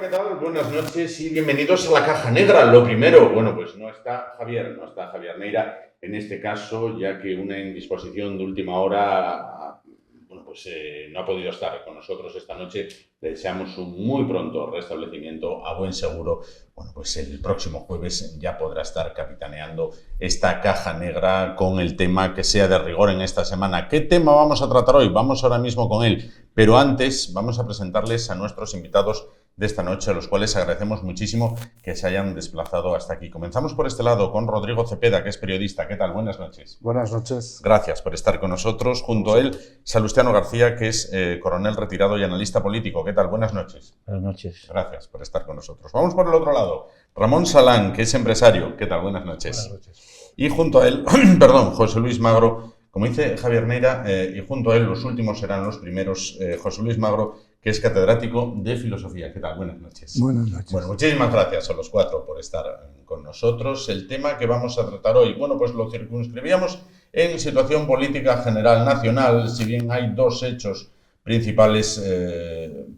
¿qué tal? Buenas noches y bienvenidos a la Caja Negra. Lo primero, bueno, pues no está Javier Neira en este caso, ya que una indisposición de última hora, bueno, pues no ha podido estar con nosotros esta noche. Le deseamos un muy pronto restablecimiento a buen seguro. Bueno, pues el próximo jueves ya podrá estar capitaneando esta Caja Negra con el tema que sea de rigor en esta semana. ¿Qué tema vamos a tratar hoy? Vamos ahora mismo con él, pero antes vamos a presentarles a nuestros invitados de esta noche, a los cuales agradecemos muchísimo que se hayan desplazado hasta aquí. Comenzamos por este lado con Rodrigo Cepeda, que es periodista. ¿Qué tal? Buenas noches. Buenas noches. Gracias por estar con nosotros. Junto a él, Salustiano García, que es coronel retirado y analista político. ¿Qué tal? Buenas noches. Buenas noches. Gracias por estar con nosotros. Vamos por el otro lado. Ramón Salán, que es empresario. ¿Qué tal? Buenas noches. Buenas noches. Y junto a él, José Luis Magro, como dice Javier Neira, y junto a él los últimos serán los primeros, José Luis Magro, que es catedrático de filosofía. ¿Qué tal? Buenas noches. Buenas noches. Bueno, muchísimas gracias a los cuatro por estar con nosotros. El tema que vamos a tratar hoy, bueno, pues lo circunscribíamos en situación política general nacional, si bien hay dos hechos principales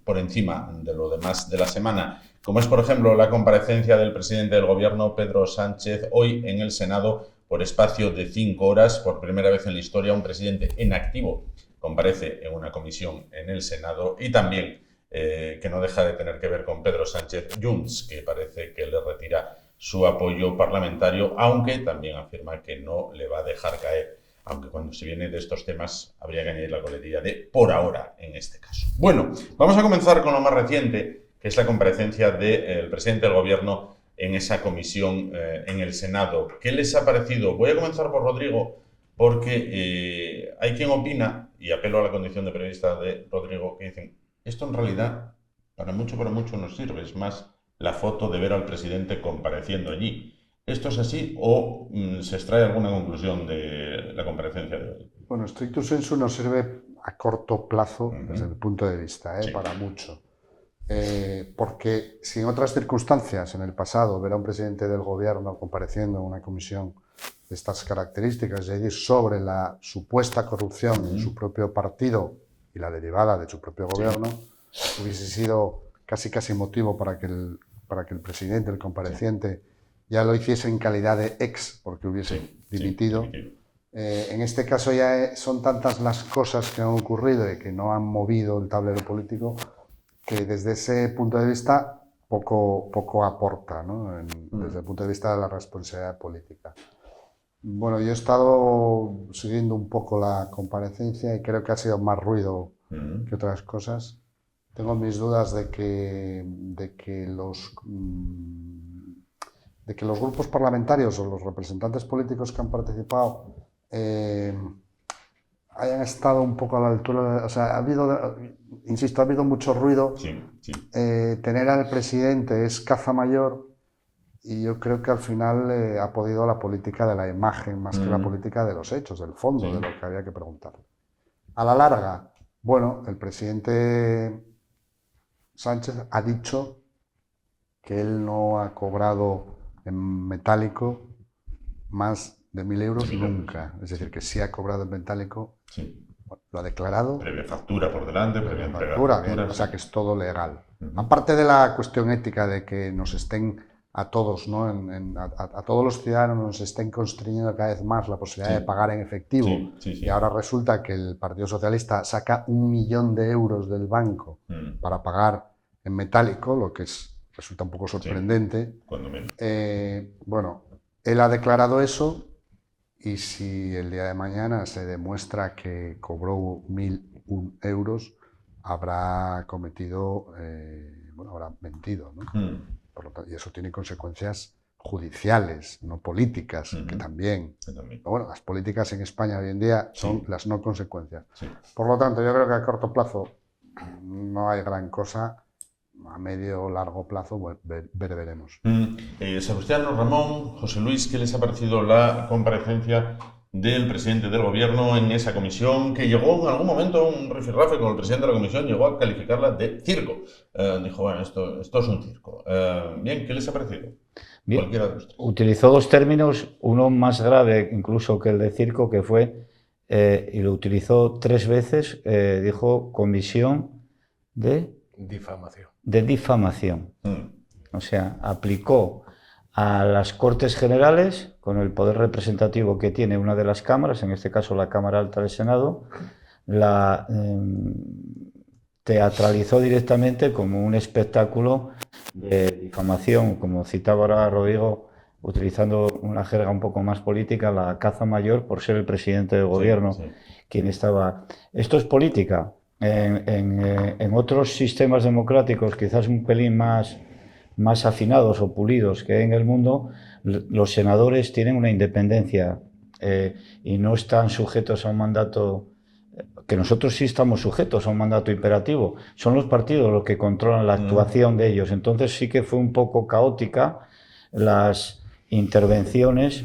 por encima de lo demás de la semana, como es, por ejemplo, la comparecencia del presidente del Gobierno, Pedro Sánchez, hoy en el Senado por espacio de 5 horas. Por primera vez en la historia, un presidente en activo comparece en una comisión en el Senado, y también, que no deja de tener que ver con Pedro Sánchez, Junts, que parece que le retira su apoyo parlamentario, aunque también afirma que no le va a dejar caer, aunque cuando se viene de estos temas habría que añadir la coletilla de por ahora en este caso. Bueno, vamos a comenzar con lo más reciente, que es la comparecencia del presidente del Gobierno en esa comisión en el Senado. ¿Qué les ha parecido? Voy a comenzar por Rodrigo, porque hay quien opina, y apelo a la condición de periodista de Rodrigo, que dicen, esto en realidad para mucho no sirve, es más la foto de ver al presidente compareciendo allí. ¿Esto es así o se extrae alguna conclusión de la comparecencia de hoy? Bueno, stricto sensu nos sirve a corto plazo, desde mi punto de vista, Sí. para mucho. Porque si en otras circunstancias, en el pasado, ver a un presidente del Gobierno compareciendo en una comisión de estas características, es decir, sobre la supuesta corrupción en su propio partido y la derivada de su propio gobierno, hubiese sido casi motivo para que el presidente, el compareciente, ya lo hiciese en calidad de ex, porque hubiese dimitido. En este caso ya son tantas las cosas que han ocurrido y que no han movido el tablero político, que desde ese punto de vista poco aporta, ¿no? Desde el punto de vista de la responsabilidad política. Bueno, yo he estado siguiendo un poco la comparecencia y creo que ha sido más ruido que otras cosas. Tengo mis dudas de que los grupos parlamentarios o los representantes políticos que han participado hayan estado un poco a la altura. O sea, ha habido mucho ruido. Tener al presidente es caza mayor. Y yo creo que al final ha podido la política de la imagen más que la política de los hechos, del fondo, de lo que había que preguntarle. A la larga, bueno, el presidente Sánchez ha dicho que él no ha cobrado en metálico más de 1.000 euros nunca. Es decir, que sí ha cobrado en metálico, lo ha declarado. Previa factura por delante, previa entrega de factura, o sea que es todo legal. Aparte de la cuestión ética de que nos estén a todos, ¿no? a todos los ciudadanos nos estén constriñendo cada vez más la posibilidad de pagar en efectivo, y ahora resulta que el Partido Socialista saca 1 millón de euros del banco para pagar en metálico, lo que resulta un poco sorprendente. Cuando menos. Bueno, él ha declarado eso, y si el día de mañana se demuestra que cobró 1.001 euros, habrá cometido, habrá mentido, ¿no? Por lo tanto, y eso tiene consecuencias judiciales, no políticas, que también. Pero bueno, las políticas en España hoy en día son las no consecuencias. Por lo tanto, yo creo que a corto plazo no hay gran cosa. A medio o largo plazo veremos. Salustiano, Ramón, José Luis, ¿qué les ha parecido la comparecencia del presidente del Gobierno en esa comisión, que llegó en algún momento un rifirrafe con el presidente de la comisión, llegó a calificarla de circo? Dijo, bueno, esto es un circo. Bien, ¿qué les ha parecido? Bien, Cualquiera de ustedes. utilizó dos términos, uno más grave incluso que el de circo, que fue, y lo utilizó 3 veces, dijo comisión de difamación. De difamación. O sea, aplicó a las Cortes Generales, con el poder representativo que tiene una de las cámaras, en este caso la Cámara Alta del Senado, la teatralizó directamente como un espectáculo de difamación, como citaba ahora Rodrigo, utilizando una jerga un poco más política, la caza mayor por ser el presidente del gobierno, quien estaba... Esto es política. En otros sistemas democráticos, quizás un pelín más afinados o pulidos que hay en el mundo, los senadores tienen una independencia y no están sujetos a un mandato, que nosotros sí estamos sujetos a un mandato imperativo. Son los partidos los que controlan la actuación de ellos. Entonces sí que fue un poco caótica las intervenciones,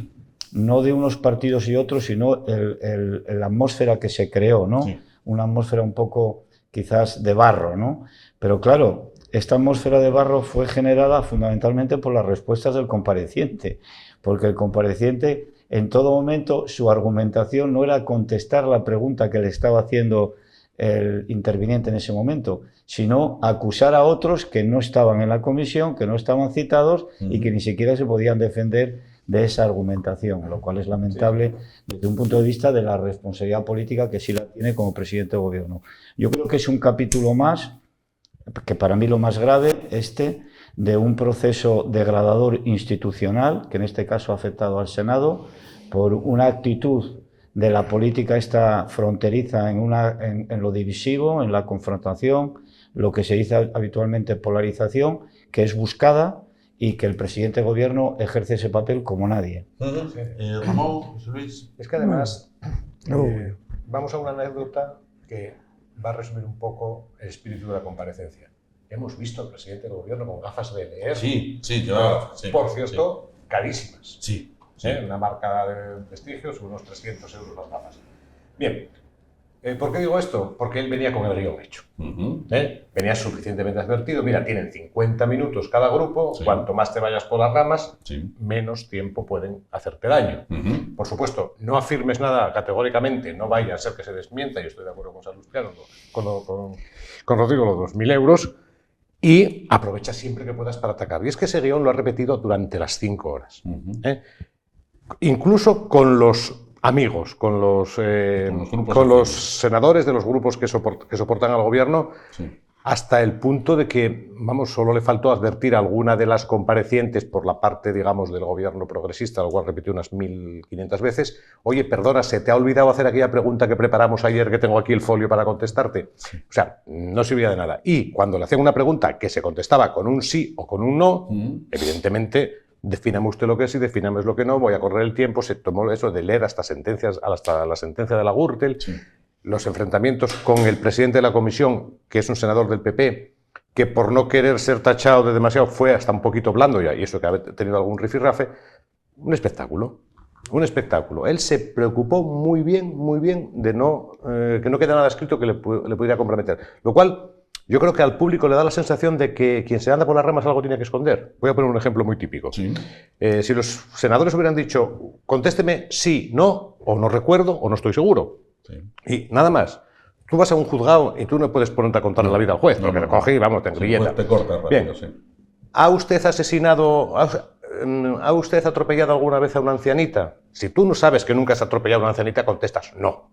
no de unos partidos y otros, sino la atmósfera que se creó, ¿no? Sí. Una atmósfera un poco quizás de barro, ¿no? Pero claro, esta atmósfera de barro fue generada fundamentalmente por las respuestas del compareciente, porque el compareciente en todo momento su argumentación no era contestar la pregunta que le estaba haciendo el interviniente en ese momento, sino acusar a otros que no estaban en la comisión, que no estaban citados y que ni siquiera se podían defender de esa argumentación, lo cual es lamentable desde un punto de vista de la responsabilidad política que sí la tiene como presidente de gobierno. Yo creo que es un capítulo más, que para mí lo más grave, de un proceso degradador institucional, que en este caso ha afectado al Senado, por una actitud de la política esta fronteriza en lo divisivo, en la confrontación, lo que se dice habitualmente polarización, que es buscada y que el presidente de gobierno ejerce ese papel como nadie. Ramón, José Luis. Es que además, vamos a una anécdota que va a resumir un poco el espíritu de la comparecencia. Hemos visto al presidente del gobierno con gafas de leer. Sí, por cierto, carísimas. Sí. Una marca de prestigio, sobre unos 300 euros las gafas. Bien, ¿por qué digo esto? Porque él venía con el guión hecho. Venía suficientemente advertido. Mira, tienen 50 minutos cada grupo. Cuanto más te vayas por las ramas, menos tiempo pueden hacerte daño. Por supuesto, no afirmes nada categóricamente, no vaya a ser que se desmienta, y estoy de acuerdo con Salustiano, con Rodrigo, los 2.000 euros, y aprovecha siempre que puedas para atacar. Y es que ese guión lo ha repetido durante las 5 horas. Incluso con los amigos, con los senadores de los grupos que soportan al gobierno, hasta el punto de que, solo le faltó advertir a alguna de las comparecientes por la parte, digamos, del gobierno progresista, lo cual repitió unas 1.500 veces, oye, perdona, ¿se te ha olvidado hacer aquella pregunta que preparamos ayer, que tengo aquí el folio para contestarte? O sea, no servía de nada. Y cuando le hacían una pregunta que se contestaba con un sí o con un no, evidentemente, defíname usted lo que es y defíname lo que no, voy a correr el tiempo, se tomó eso de leer hasta la sentencia de la Gürtel, los enfrentamientos con el presidente de la comisión, que es un senador del PP, que por no querer ser tachado de demasiado fue hasta un poquito blando ya, y eso que ha tenido algún rifirrafe, un espectáculo. Él se preocupó muy bien de que no quede nada escrito que le pudiera comprometer, lo cual yo creo que al público le da la sensación de que quien se anda por las ramas algo tiene que esconder. Voy a poner un ejemplo muy típico. Si los senadores hubieran dicho, contésteme sí, no, o no recuerdo, o no estoy seguro, y nada más. Tú vas a un juzgado y tú no puedes ponerte a contarle la vida al juez, porque te coge y te engrilleta. Te corta rápido. Bien. ¿Ha usted asesinado, ha usted atropellado alguna vez a una ancianita? Si tú no sabes que nunca has atropellado a una ancianita, contestas no.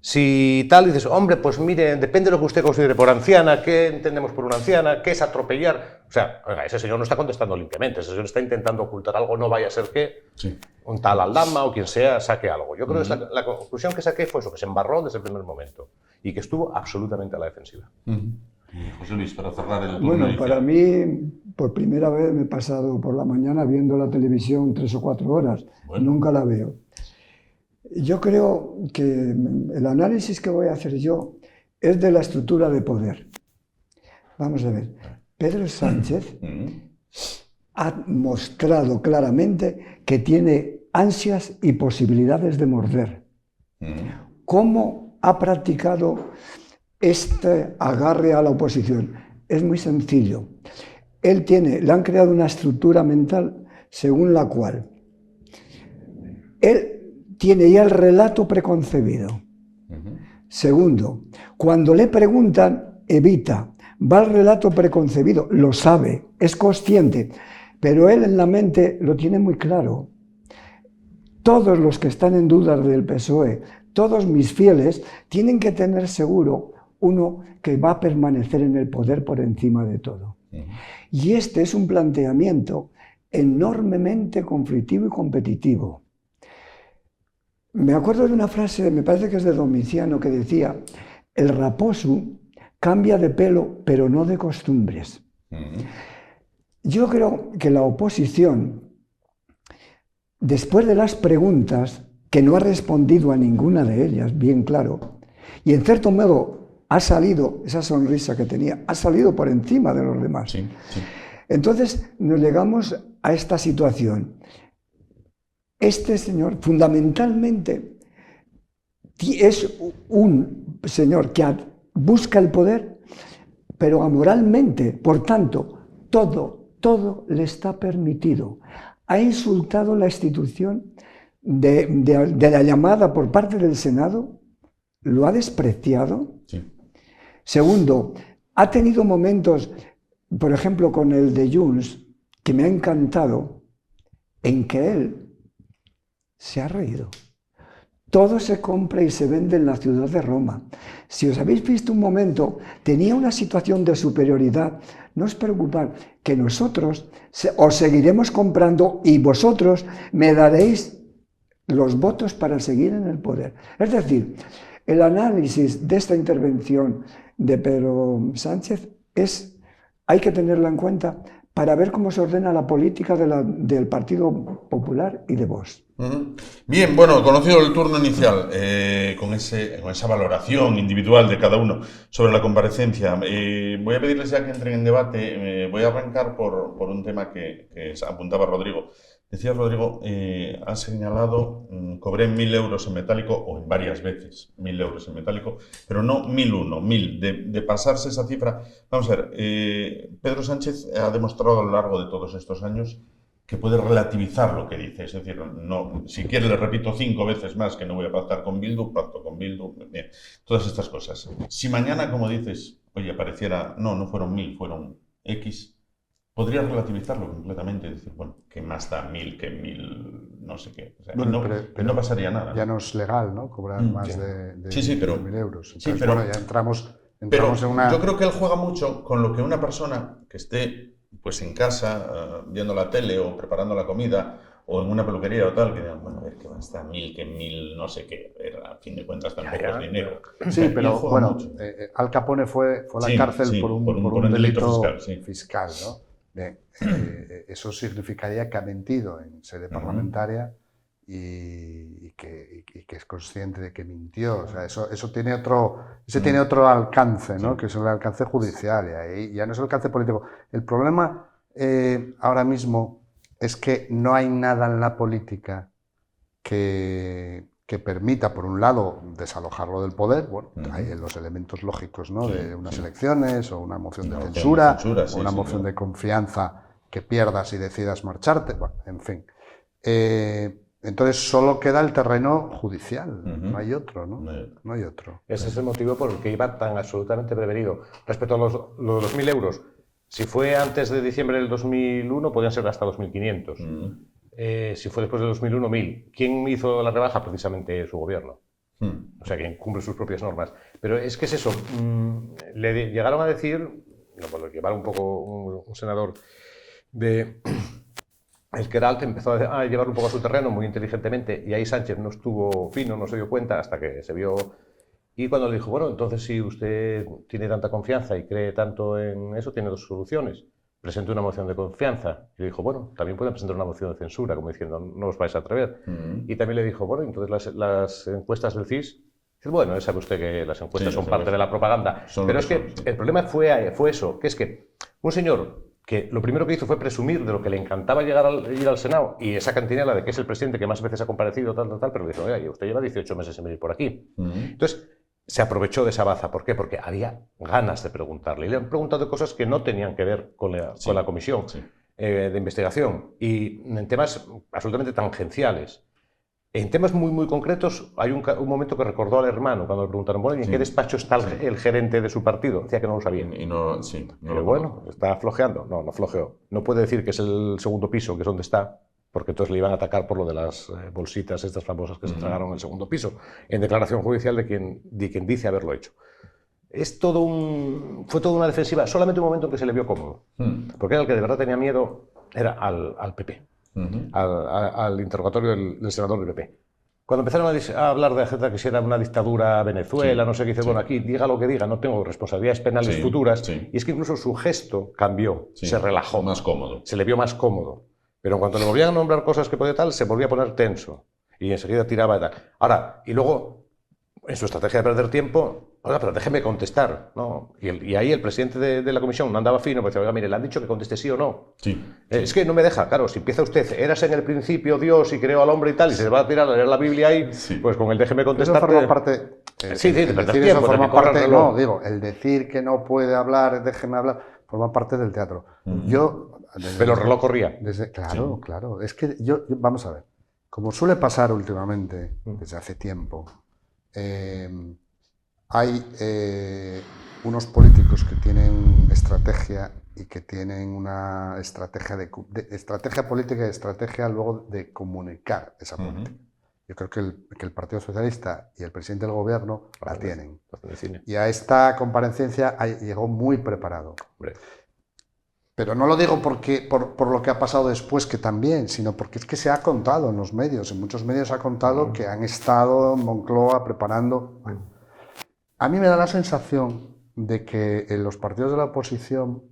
Si tal, dices, hombre, pues mire, depende de lo que usted considere por anciana, ¿qué entendemos por una anciana? ¿Qué es atropellar? O sea, oiga, ese señor no está contestando limpiamente, ese señor está intentando ocultar algo, no vaya a ser que un tal Aldama o quien sea saque algo. Yo creo que la conclusión que saqué fue eso, que se embarró desde el primer momento y que estuvo absolutamente a la defensiva. José Luis, para cerrar el... Bueno, para mí, por primera vez me he pasado por la mañana viendo la televisión 3 o 4 horas. Nunca la veo. Yo creo que el análisis que voy a hacer yo es de la estructura de poder. Vamos a ver. Pedro Sánchez ha mostrado claramente que tiene ansias y posibilidades de morder. ¿Cómo ha practicado este agarre a la oposición? Es muy sencillo. Le han creado una estructura mental según la cual él tiene ya el relato preconcebido. Segundo, cuando le preguntan, evita, va al relato preconcebido, lo sabe, es consciente, pero él en la mente lo tiene muy claro. Todos los que están en dudas del PSOE, todos mis fieles, tienen que tener seguro uno que va a permanecer en el poder por encima de todo. Y este es un planteamiento enormemente conflictivo y competitivo. Me acuerdo de una frase, me parece que es de Domiciano, que decía: el raposo cambia de pelo, pero no de costumbres. Yo creo que la oposición, después de las preguntas, que no ha respondido a ninguna de ellas, bien claro, y en cierto modo ha salido, esa sonrisa que tenía, ha salido por encima de los demás. Sí, sí. Entonces nos llegamos a esta situación. Este señor fundamentalmente es un señor que busca el poder, pero amoralmente, por tanto, todo le está permitido. Ha insultado la institución de la llamada por parte del Senado, lo ha despreciado. Sí. Segundo, ha tenido momentos, por ejemplo, con el de Junts, que me ha encantado, en que él se ha reído. Todo se compra y se vende en la ciudad de Roma. Si os habéis visto un momento, tenía una situación de superioridad. No os preocupad, que nosotros os seguiremos comprando y vosotros me daréis los votos para seguir en el poder. Es decir, el análisis de esta intervención de Pedro Sánchez hay que tenerla en cuenta para ver cómo se ordena la política del Partido Popular y de Vox. Bien, bueno, conocido el turno inicial, con esa valoración individual de cada uno sobre la comparecencia, voy a pedirles ya que entren en debate. Voy a arrancar por un tema que apuntaba Rodrigo. Decía Rodrigo, ha señalado, cobré 1.000 euros en metálico, o en varias veces 1.000 euros en metálico, pero no 1.001, 1.000. De pasarse esa cifra, vamos a ver, Pedro Sánchez ha demostrado a lo largo de todos estos años que puede relativizar lo que dice. Es decir, no, si quiere le repito 5 veces más que no voy a pactar con Bildu, pacto con Bildu, bien, todas estas cosas. Si mañana, como dices, oye, apareciera, no fueron 1.000, fueron X, podría relativizarlo completamente, decir, bueno, que más da 1.000 que 1.000, no sé qué. O sea, bueno, pero no pasaría nada. Ya no es legal, ¿no? Cobrar más de 1.000 euros. Entonces, sí, pero bueno, ya entramos en una... Yo creo que él juega mucho con lo que una persona que esté pues en casa, viendo la tele o preparando la comida, o en una peluquería o tal, que digan, bueno, a ver, que más da 1.000 que 1.000, no sé qué, a fin de cuentas tampoco es dinero. Sí, pero bueno, Al Capone fue a la cárcel por un delito fiscal, ¿no? Bien, eso significaría que ha mentido en sede parlamentaria y que es consciente de que mintió. O sea, eso tiene otro alcance, ¿no? Que es el alcance judicial, y ahí ya no es el alcance político. El problema ahora mismo es que no hay nada en la política que permita, por un lado, desalojarlo del poder. Bueno, hay los elementos lógicos, ¿no? De unas elecciones, o una moción de censura, o una moción de confianza que pierdas y decidas marcharte, bueno, en fin. Entonces solo queda el terreno judicial, no hay otro, ¿no? No hay otro. Ese es el motivo por el que iba tan absolutamente prevenido. Respecto a los 1.000 euros, si fue antes de diciembre del 2001, podían ser hasta 2.500. Si fue después del 2001, 1.000. ¿Quién hizo la rebaja? Precisamente su gobierno. O sea, quien cumple sus propias normas. Pero es que es eso. Le llegaron a decir, lo llevaron un poco un senador de El Queralt, empezó a llevar un poco a su terreno muy inteligentemente, y ahí Sánchez no estuvo fino, no se dio cuenta hasta que se vio. Y cuando le dijo, bueno, entonces si usted tiene tanta confianza y cree tanto en eso, tiene dos soluciones. Presentó una moción de confianza y le dijo, bueno, también pueden presentar una moción de censura, como diciendo, no os vais a atrever. Y también le dijo, bueno, entonces las encuestas del CIS, dice, bueno, sabe usted que las encuestas son parte de la propaganda. Pero es que el problema fue eso, que es que un señor que lo primero que hizo fue presumir de lo que le encantaba ir al Senado, y esa cantinela de que es el presidente que más veces ha comparecido, tal, pero le dijo, oye, usted lleva 18 meses en venir por aquí. Entonces, se aprovechó de esa baza. ¿Por qué? Porque había ganas de preguntarle. Y le han preguntado cosas que no tenían que ver con la comisión de investigación, y en temas absolutamente tangenciales. En temas muy concretos, hay un momento que recordó al hermano cuando le preguntaron, bueno, ¿y en qué despacho está el gerente de su partido? Decía que no lo sabía. Pero bueno, está flojeando. No flojeó. No puede decir que es el segundo piso, que es donde está, porque entonces le iban a atacar por lo de las bolsitas estas famosas que se tragaron en el segundo piso, en declaración judicial de quien dice haberlo hecho. Fue toda una defensiva, solamente un momento en que se le vio cómodo, porque era el que de verdad tenía miedo, era al PP. Al interrogatorio del senador del PP. Cuando empezaron a hablar de que si era una dictadura Venezuela, no sé qué, dice, bueno, aquí diga lo que diga, no tengo responsabilidades penales futuras, y es que incluso su gesto cambió, se relajó. Más cómodo. Se le vio más cómodo. Pero en cuanto le volvían a nombrar cosas que podía tal, se volvía a poner tenso, y enseguida tiraba y tal. Ahora, y luego, en su estrategia de perder tiempo, oiga, pero déjeme contestar, ¿no? Y ahí el presidente de la comisión no andaba fino, porque decía, mire, le han dicho que conteste sí o no. Es que no me deja, claro, si empieza usted, eras en el principio Dios y creó al hombre y tal, y se va a tirar a leer la Biblia ahí, pues con el déjeme contestar. Eso forma parte... de perder tiempo. Eso forma parte, no, digo, el decir que no puede hablar, déjeme hablar, forma parte del teatro. Pero el reloj corría. Claro. Es que vamos a ver, como suele pasar últimamente, desde hace tiempo, hay unos políticos que tienen estrategia y que tienen una estrategia estrategia política y estrategia luego de comunicar esa política. Yo creo que el Partido Socialista y el presidente del gobierno la tienen. Y a esta comparecencia llegó muy preparado. Pero no lo digo por lo que ha pasado después, que también, sino porque es que se ha contado en los medios, en muchos medios se ha contado que han estado en Moncloa preparando. A mí me da la sensación de que los partidos de la oposición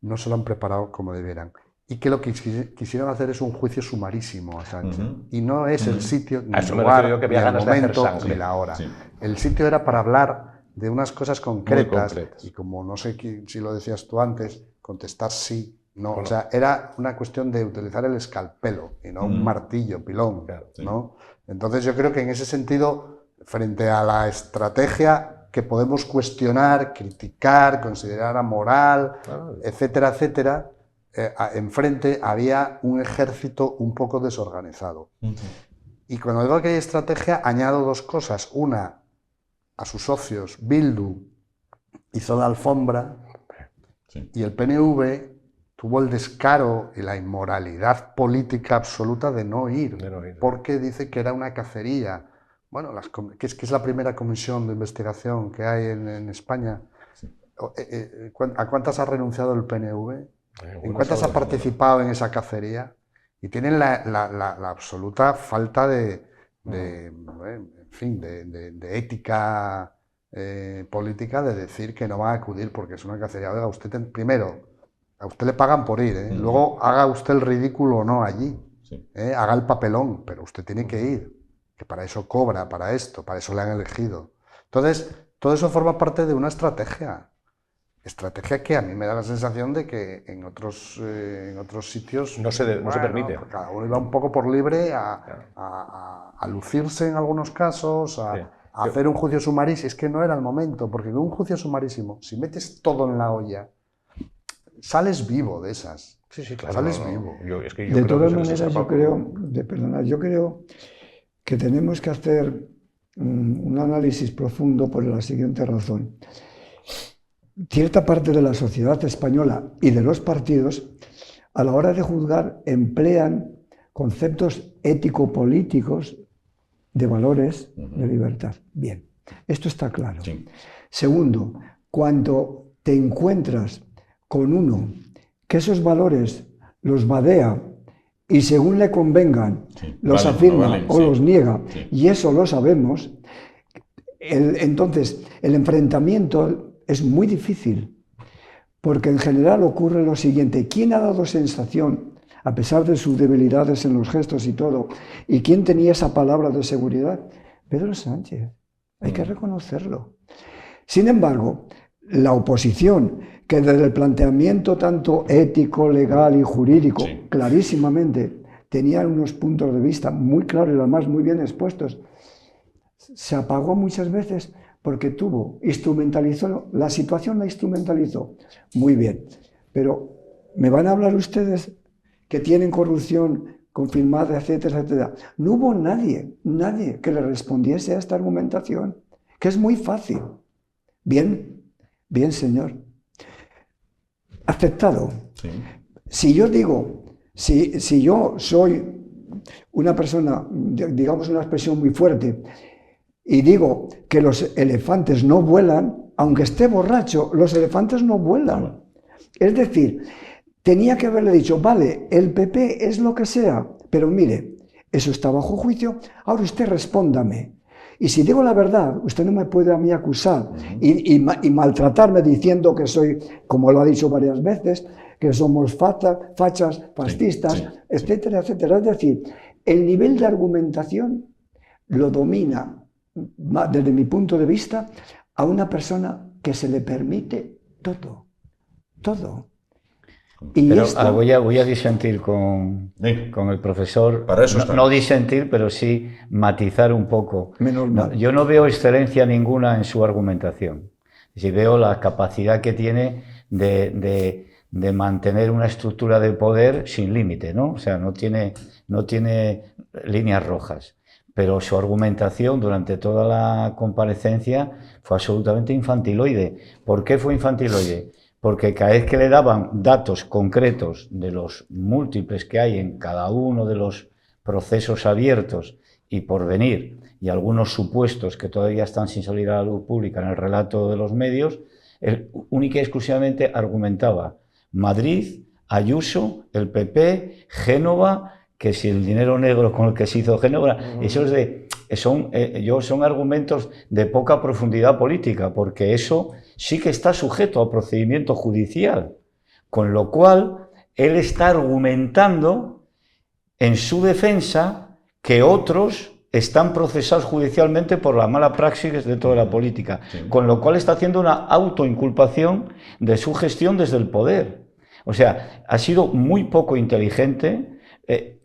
no se lo han preparado como debieran y que lo que quisieron hacer es un juicio sumarísimo a Sánchez. Y no es el sitio, ni el lugar, ni el momento, ni la hora. El sitio era para hablar de unas cosas concretas y como no sé si lo decías tú antes, contestar sí, no. O sea, era una cuestión de utilizar el escalpelo y no un martillo, pilón, ¿no? Entonces yo creo que en ese sentido, frente a la estrategia que podemos cuestionar, criticar, considerar amoral, etcétera, etcétera, enfrente había un ejército un poco desorganizado. Y cuando digo que hay estrategia, añado dos cosas. Una, a sus socios, Bildu hizo la alfombra y el PNV tuvo el descaro y la inmoralidad política absoluta de no ir, porque dice que era una cacería. Bueno, que es la primera comisión de investigación que hay en España. ¿A cuántas ha renunciado el PNV? ¿En cuántas ha participado en esa cacería? Y tienen la absoluta falta de ética política de decir que no va a acudir porque es una cacería. Oiga, primero, a usted le pagan por ir, luego haga usted el ridículo o no allí, haga el papelón, pero usted tiene que ir. Que para eso cobra, para esto, para eso le han elegido. Entonces, todo eso forma parte de una estrategia que a mí me da la sensación de que en otros sitios no se permite. Cada uno iba un poco por libre a lucirse en algunos casos, a hacer un juicio sumarísimo. Es que no era el momento, porque en un juicio sumarísimo, si metes todo en la olla, sales vivo de esas. Sí, claro. Sales vivo. De todas maneras, yo creo que tenemos que hacer un análisis profundo por la siguiente razón. Cierta parte de la sociedad española y de los partidos, a la hora de juzgar, emplean conceptos ético-políticos de valores de libertad. Bien, esto está claro. Segundo, cuando te encuentras con uno que esos valores los vadea y según le convengan, los afirma o los niega, y eso lo sabemos, entonces el enfrentamiento es muy difícil, porque en general ocurre lo siguiente: ¿quién ha dado sensación, a pesar de sus debilidades en los gestos y todo, y quién tenía esa palabra de seguridad? Pedro Sánchez, hay que reconocerlo. Sin embargo, la oposición, que desde el planteamiento tanto ético, legal y jurídico, clarísimamente tenía unos puntos de vista muy claros y además muy bien expuestos, se apagó muchas veces porque instrumentalizó, la situación la instrumentalizó. Muy bien, pero ¿me van a hablar ustedes que tienen corrupción confirmada, etcétera, etcétera. No hubo nadie que le respondiese a esta argumentación, que es muy fácil. Bien, señor. Aceptado. Sí. Si yo digo, si yo soy una persona, digamos una expresión muy fuerte, y digo que los elefantes no vuelan, aunque esté borracho, los elefantes no vuelan. Es decir, tenía que haberle dicho, vale, el PP es lo que sea, pero mire, eso está bajo juicio, ahora usted respóndame. Y si digo la verdad, usted no me puede a mí acusar y maltratarme diciendo que soy, como lo ha dicho varias veces, que somos fachas, fascistas, etcétera, etcétera. Es decir, el nivel de argumentación lo domina, desde mi punto de vista, a una persona que se le permite todo. Y pero esto... voy a disentir con el profesor. Para eso está. No disentir, pero sí matizar un poco. Menos mal. Yo no veo excelencia ninguna en su argumentación. Si veo la capacidad que tiene de mantener una estructura de poder sin límite, ¿no? O sea, no tiene líneas rojas. Pero su argumentación durante toda la comparecencia fue absolutamente infantiloide. ¿Por qué fue infantiloide? Porque cada vez que le daban datos concretos de los múltiples que hay en cada uno de los procesos abiertos y por venir, y algunos supuestos que todavía están sin salir a la luz pública en el relato de los medios, él única y exclusivamente argumentaba Madrid, Ayuso, el PP, Génova, que si el dinero negro con el que se hizo Génova, son argumentos de poca profundidad política, porque eso sí que está sujeto a procedimiento judicial, con lo cual él está argumentando en su defensa que otros están procesados judicialmente por la mala praxis dentro de la política, con lo cual está haciendo una autoinculpación de su gestión desde el poder. O sea, ha sido muy poco inteligente.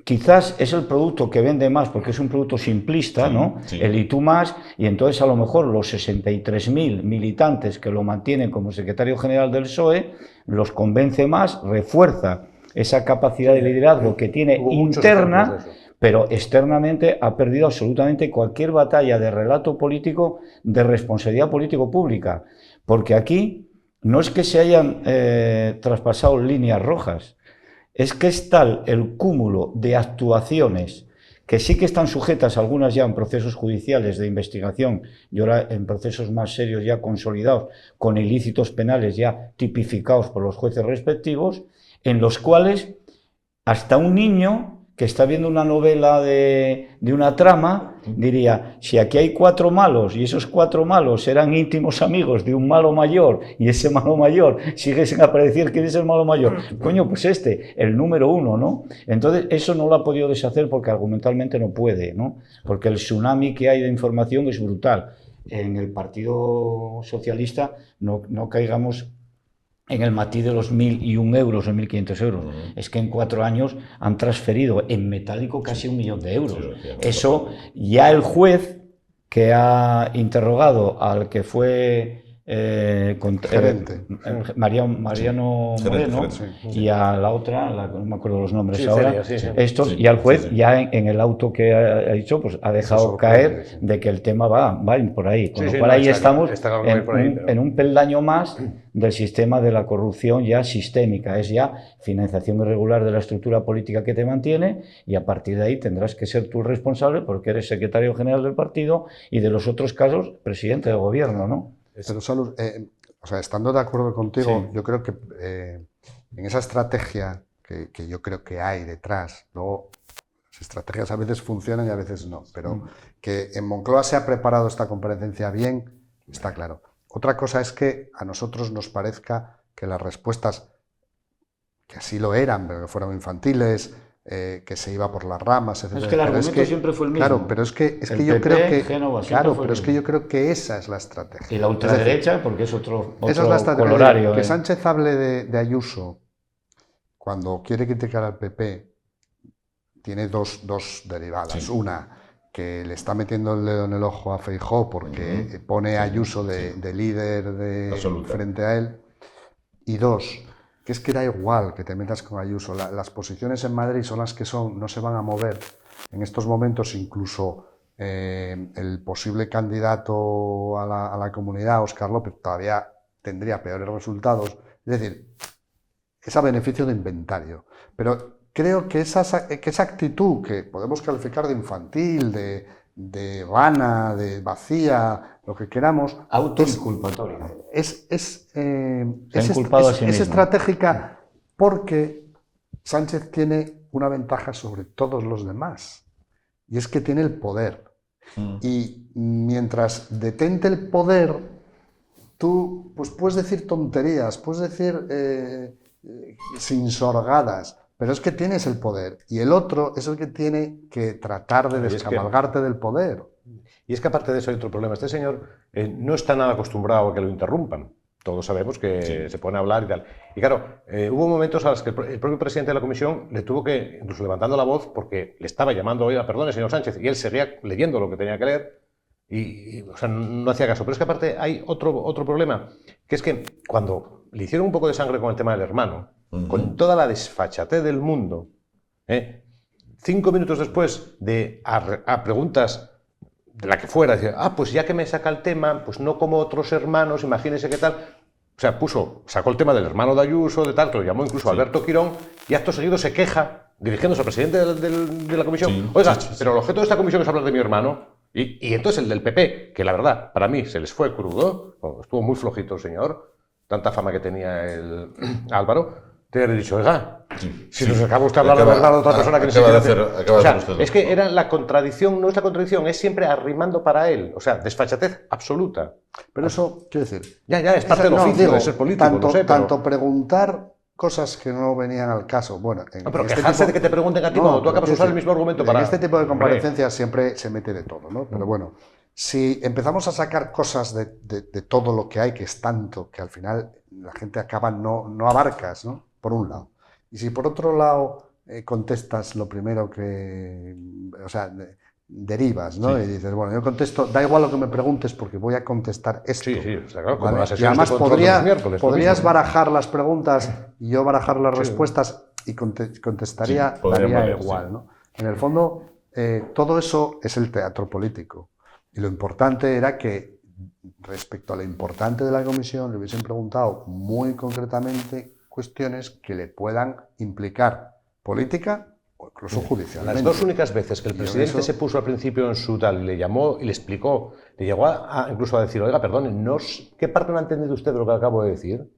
Quizás es el producto que vende más porque es un producto simplista, ¿no? Sí. El y tú más, y entonces a lo mejor los 63.000 militantes que lo mantienen como secretario general del PSOE los convence más, refuerza esa capacidad de liderazgo que tiene interna, pero externamente ha perdido absolutamente cualquier batalla de relato político, de responsabilidad político-pública, porque aquí no es que se hayan traspasado líneas rojas, es que es tal el cúmulo de actuaciones que sí que están sujetas, algunas ya en procesos judiciales de investigación y ahora en procesos más serios ya consolidados, con ilícitos penales ya tipificados por los jueces respectivos, en los cuales hasta un niño que está viendo una novela de una trama, diría, si aquí hay 4 malos y esos 4 malos eran íntimos amigos de un malo mayor y ese malo mayor sigue sin aparecer quién es el malo mayor, coño, pues el número 1, ¿no? Entonces eso no lo ha podido deshacer porque argumentalmente no puede, ¿no? Porque el tsunami que hay de información es brutal. En el Partido Socialista no caigamos en el matiz de los 1.001 euros o 1.500 euros. Es que en 4 años han transferido en metálico casi 1 millón de euros. Eso ya el juez que ha interrogado al que fue Mariano Moreno y a la otra, no me acuerdo los nombres ahora, y al juez ya en el auto que ha dicho, pues ha dejado caer de que el tema va por ahí. Con lo cual ahí estamos en un peldaño más del sistema de la corrupción ya sistémica, es ya financiación irregular de la estructura política que te mantiene y a partir de ahí tendrás que ser tú responsable porque eres secretario general del partido y de los otros casos, presidente del gobierno, ¿no? Pero solo, estando de acuerdo contigo, yo creo que en esa estrategia que yo creo que hay detrás, luego las estrategias a veces funcionan y a veces no, pero que en Moncloa se ha preparado esta comparecencia bien, está claro. Otra cosa es que a nosotros nos parezca que las respuestas, que así lo eran, pero que fueron infantiles, que se iba por las ramas, etc. Es que el argumento siempre fue el mismo. Claro, pero es que yo creo que yo creo que esa es la estrategia. Y la ultraderecha, porque es otro esa es la estrategia. Colorario. Que Sánchez hable de Ayuso cuando quiere criticar al PP tiene dos derivadas. Sí. Una, que le está metiendo el dedo en el ojo a Feijóo porque pone a Ayuso de líder frente a él. Y dos, que es que da igual que te metas con Ayuso. Las posiciones en Madrid son las que son, no se van a mover. En estos momentos incluso el posible candidato a la comunidad, Óscar López, todavía tendría peores resultados. Es decir, es a beneficio de inventario. Pero creo que esa actitud que podemos calificar de infantil, de vana, de vacía, lo que queramos, autoinculpatoria. Es mismo. estratégica porque Sánchez tiene una ventaja sobre todos los demás, y es que tiene el poder. Y mientras detente el poder, tú pues, puedes decir tonterías, puedes decir sinsorgadas, pero es que tienes el poder, y el otro es el que tiene que tratar de descabalgarte del poder. Y es que aparte de eso hay otro problema. Este señor no está nada acostumbrado a que lo interrumpan. Todos sabemos que se pone a hablar y tal. Y claro, hubo momentos a los que el propio presidente de la comisión le tuvo que, incluso levantando la voz, porque le estaba llamando, oiga, perdone, señor Sánchez, y él seguía leyendo lo que tenía que leer y o sea, no hacía caso. Pero es que aparte hay otro problema, que es que cuando le hicieron un poco de sangre con el tema del hermano, con toda la desfachatez del mundo, 5 minutos después de a preguntas de la que fuera, decía, pues ya que me saca el tema, pues no como otros hermanos, imagínense qué tal. O sea, sacó el tema del hermano de Ayuso, de tal, que lo llamó incluso Alberto Quirón, y acto seguido se queja, dirigiéndose al presidente de la comisión, oiga, pero el objeto de esta comisión es hablar de mi hermano. Y entonces el del PP, que la verdad, para mí se les fue crudo, estuvo muy flojito el señor, tanta fama que tenía el Álvaro, te habría dicho, oiga, si nos acaba usted de hablar de verdad de otra persona que ni siquiera... O sea, es que era la contradicción, no es la contradicción, es siempre arrimando para él, o sea, desfachatez absoluta. Pero eso, quiero decir... Ya, es parte del oficio de ser político, tanto preguntar cosas que no venían al caso, bueno... pero quejarse de que te pregunten a ti cuando tú acabas de usar el mismo argumento para... En este tipo de comparecencias siempre se mete de todo, ¿no? Pero bueno, si empezamos a sacar cosas de todo lo que hay, que es tanto, que al final la gente acaba, no abarcas, ¿no? Por un lado. Y si por otro lado contestas lo primero que... O sea, derivas, ¿no? Y dices, bueno, yo contesto, da igual lo que me preguntes porque voy a contestar esto. O sea, claro, ¿vale? Y además podrías barajar las preguntas y yo barajar las respuestas y contestaría, daría igual, ¿no? En el fondo, todo eso es el teatro político. Y lo importante era que, respecto a lo importante de la comisión, le hubiesen preguntado muy concretamente cuestiones que le puedan implicar política o incluso judicialmente. Las dos únicas veces que el presidente se puso al principio en su tal y le llamó y le explicó, le llegó incluso a decir, oiga, perdone, ¿qué parte no ha entendido usted de lo que acabo de decir?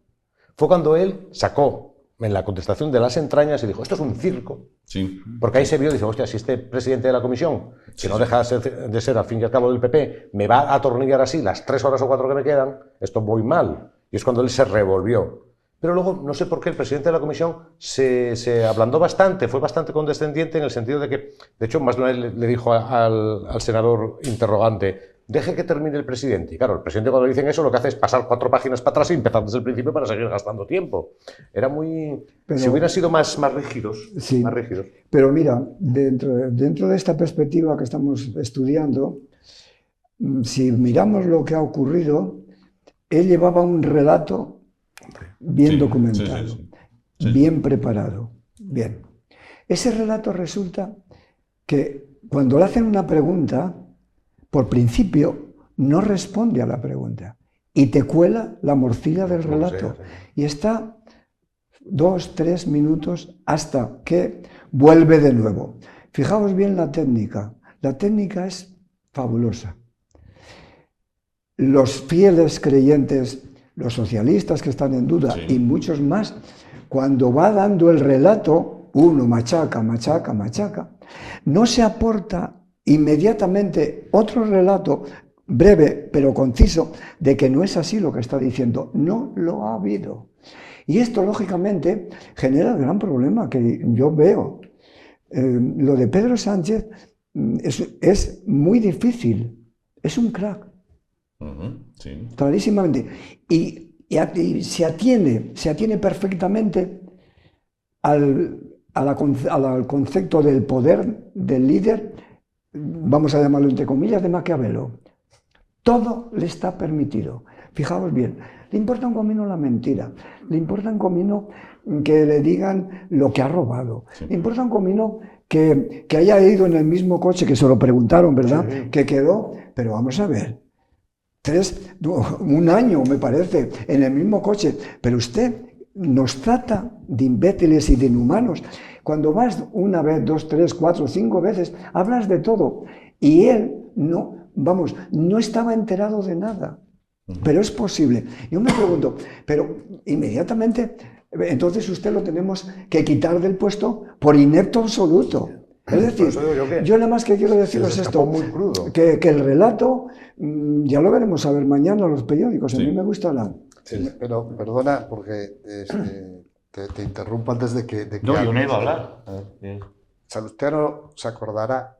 Fue cuando él sacó en la contestación de las entrañas y dijo, esto es un circo. Sí. Porque ahí se vio, dice, hostia, si este presidente de la comisión, que no deja de ser al fin y al cabo del PP, me va a atornillar así las 3 horas o 4 que me quedan, esto voy mal. Y es cuando él se revolvió. Pero luego, no sé por qué, el presidente de la comisión se ablandó bastante, fue bastante condescendiente en el sentido de que, de hecho, más de una vez le dijo al senador interrogante, deje que termine el presidente. Y claro, el presidente cuando le dicen eso lo que hace es pasar 4 páginas para atrás y empezar desde el principio para seguir gastando tiempo. Era muy... si hubieran sido más rígidos. Sí, más rígidos. Pero mira, dentro de esta perspectiva que estamos estudiando, si miramos lo que ha ocurrido, él llevaba un relato bien documentado, bien preparado. Bien. Ese relato resulta que cuando le hacen una pregunta, por principio no responde a la pregunta y te cuela la morcilla del relato. Y está 2, 3 minutos hasta que vuelve de nuevo. Fijaos bien la técnica. La técnica es fabulosa. Los fieles creyentes, los socialistas que están en duda y muchos más, cuando va dando el relato, uno machaca, no se aporta inmediatamente otro relato breve pero conciso de que no es así lo que está diciendo, no lo ha habido. Y esto lógicamente genera el gran problema que yo veo. Lo de Pedro Sánchez es muy difícil, es un crack. Clarísimamente. Y se atiene perfectamente al concepto del poder del líder, vamos a llamarlo entre comillas, de Maquiavelo. Todo le está permitido. Fijaos bien, Le importa un comino la mentira, le importa un comino que le digan lo que ha robado, le importa un comino que haya ido en el mismo coche, que se lo preguntaron, ¿verdad? Sí. Que quedó, pero vamos a ver, un año me parece, en el mismo coche, pero usted nos trata de imbéciles y de inhumanos. Cuando vas una vez, 2, 3, 4, 5 veces, hablas de todo, y él no estaba enterado de nada. Pero es posible. Yo me pregunto, pero inmediatamente, entonces usted lo tenemos que quitar del puesto por inepto absoluto. Es decir, yo nada más que quiero deciros esto, muy crudo. Que el relato, ya lo veremos a ver mañana en los periódicos, a mí me gusta la... Sí, pero perdona, porque te interrumpo antes de que no, yo no iba a hablar. Salustiano se acordará,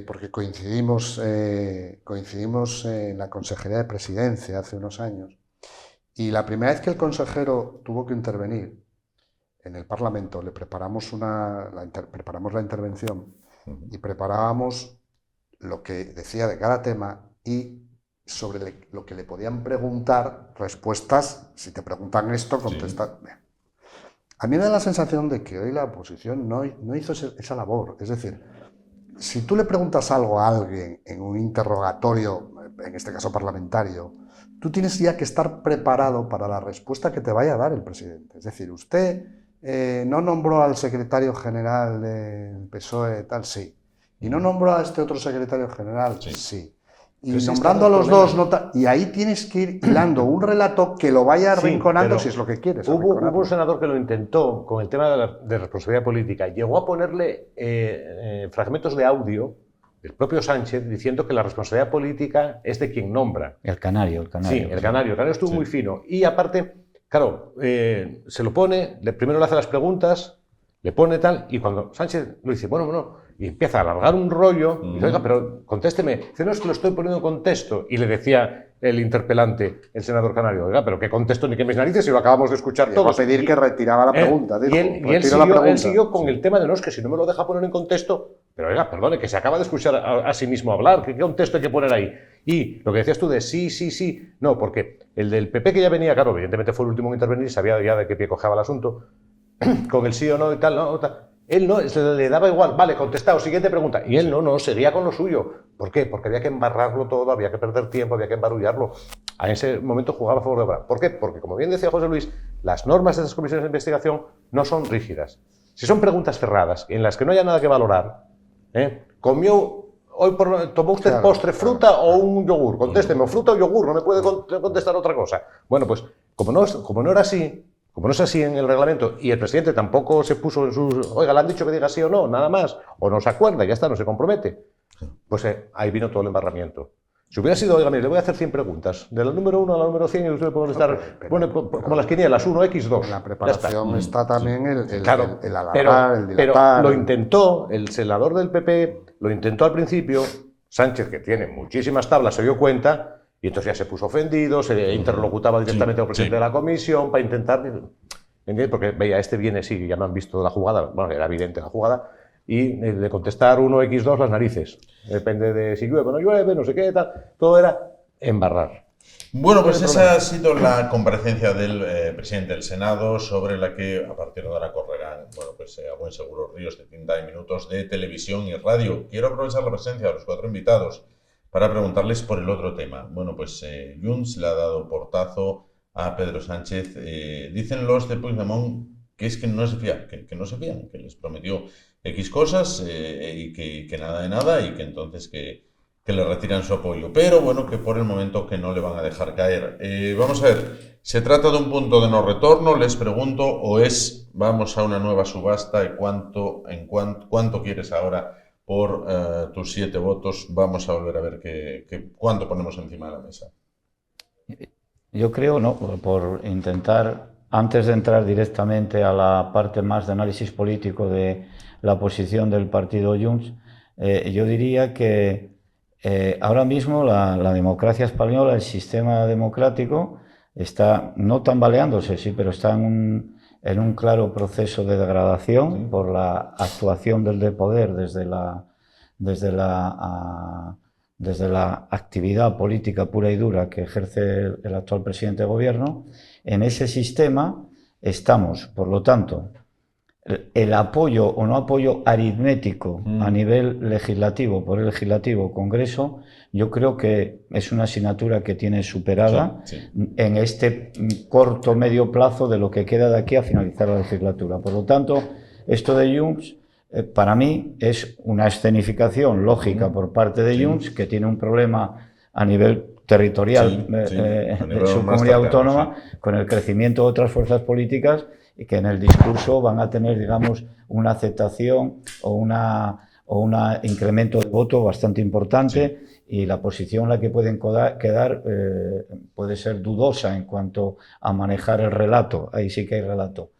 porque coincidimos en la Consejería de Presidencia hace unos años, y la primera vez que el consejero tuvo que intervenir en el Parlamento, le preparamos la intervención y preparábamos lo que decía de cada tema y sobre lo que le podían preguntar, respuestas. Si te preguntan esto, contesta. Sí. A mí me da la sensación de que hoy la oposición no hizo esa labor. Es decir, si tú le preguntas algo a alguien en un interrogatorio, en este caso parlamentario, tú tienes ya que estar preparado para la respuesta que te vaya a dar el presidente. Es decir, usted no nombró al secretario general del PSOE, tal, sí. Y no nombró a este otro secretario general, sí. Y nombrando a los dos, y ahí tienes que ir hilando un relato que lo vaya arrinconando, si es lo que quieres. Hubo un senador que lo intentó con el tema de responsabilidad política. Llegó a ponerle fragmentos de audio del propio Sánchez diciendo que la responsabilidad política es de quien nombra. El canario. Sí, el canario estuvo muy fino. Y aparte, claro, se lo pone, primero le hace las preguntas, le pone tal, y cuando Sánchez lo dice, bueno, y empieza a alargar un rollo, y dice, oiga, pero contésteme. Dice, no, es que lo estoy poniendo en contexto. Y le decía el interpelante, el senador canario, oiga, pero qué contexto ni qué mis narices, si lo acabamos de escuchar todos. Va a pedir que retiraba la pregunta. Dijo, él siguió con el tema de, no, es que si no me lo deja poner en contexto, pero oiga, perdone, que se acaba de escuchar a sí mismo hablar, ¿qué contexto hay que poner ahí? Y lo que decías tú de sí, no, porque el del PP que ya venía, claro, evidentemente fue el último en intervenir, sabía ya de qué pie cojeaba el asunto, con el sí o no y tal, no, tal. Él no, le daba igual, vale, contestado, siguiente pregunta. Y él no, seguía con lo suyo. ¿Por qué? Porque había que embarrarlo todo, había que perder tiempo, había que embarullarlo. A ese momento jugaba a favor de obra. ¿Por qué? Porque, como bien decía José Luis, las normas de esas comisiones de investigación no son rígidas. Si son preguntas cerradas, en las que no haya nada que valorar, ¿tomó usted postre, fruta o un yogur? Contésteme, o fruta o yogur, no me puede contestar otra cosa. Bueno, pues, como no era así, como no es así en el reglamento, y el presidente tampoco se puso en sus... Oiga, le han dicho que diga sí o no, nada más, o no se acuerda, ya está, no se compromete. Pues ahí vino todo el embarramiento. Si hubiera sido, oiga, mire, le voy a hacer 100 preguntas, de la número 1 a la número 100, y usted puede estar, como las quinielas, 1x2. En la preparación está también el alargar, el dilatar. Pero lo intentó, el senador del PP, lo intentó al principio, Sánchez, que tiene muchísimas tablas, se dio cuenta... Y entonces ya se puso ofendido, se interlocutaba directamente al presidente de la comisión para intentar... Porque veía, viene, sí, ya me han visto la jugada, bueno, era evidente la jugada, y de contestar 1x2 las narices. Depende de si llueve o no llueve, no sé qué, tal. Todo era embarrar. Bueno, pues esa ha sido la comparecencia del presidente del Senado, sobre la que a partir de ahora correrán, a buen seguro ríos de tinta y minutos de televisión y radio. Quiero aprovechar la presencia de los 4 invitados para preguntarles por el otro tema. Bueno, pues Junts le ha dado portazo a Pedro Sánchez. Dicen los de Puigdemont que es que no se fían, que no se fían, que les prometió X cosas y que nada de nada, y que entonces que le retiran su apoyo. Pero bueno, que por el momento que no le van a dejar caer. Vamos a ver, ¿se trata de un punto de no retorno, les pregunto, o vamos a una nueva subasta? ¿Cuánto quieres ahora? Por tus 7 votos, vamos a volver a ver cuánto ponemos encima de la mesa. Yo creo, no, por intentar, antes de entrar directamente a la parte más de análisis político de la posición del partido Junts, yo diría que ahora mismo la democracia española, el sistema democrático, está no tambaleándose, sí, pero está en un claro proceso de degradación por la actuación del poder desde desde la actividad política pura y dura que ejerce el actual presidente de gobierno, en ese sistema estamos, por lo tanto, el apoyo o no apoyo aritmético a nivel legislativo, por el legislativo, Congreso, yo creo que es una asignatura que tiene superada en este corto medio plazo de lo que queda de aquí a finalizar la legislatura. Por lo tanto, esto de Junts, para mí, es una escenificación lógica por parte de Junts, que tiene un problema a nivel territorial de su comunidad autónoma, con el crecimiento de otras fuerzas políticas, y que en el discurso van a tener, digamos, una aceptación o un incremento de voto bastante importante, y la posición en la que pueden quedar puede ser dudosa en cuanto a manejar el relato. Ahí sí que hay relato.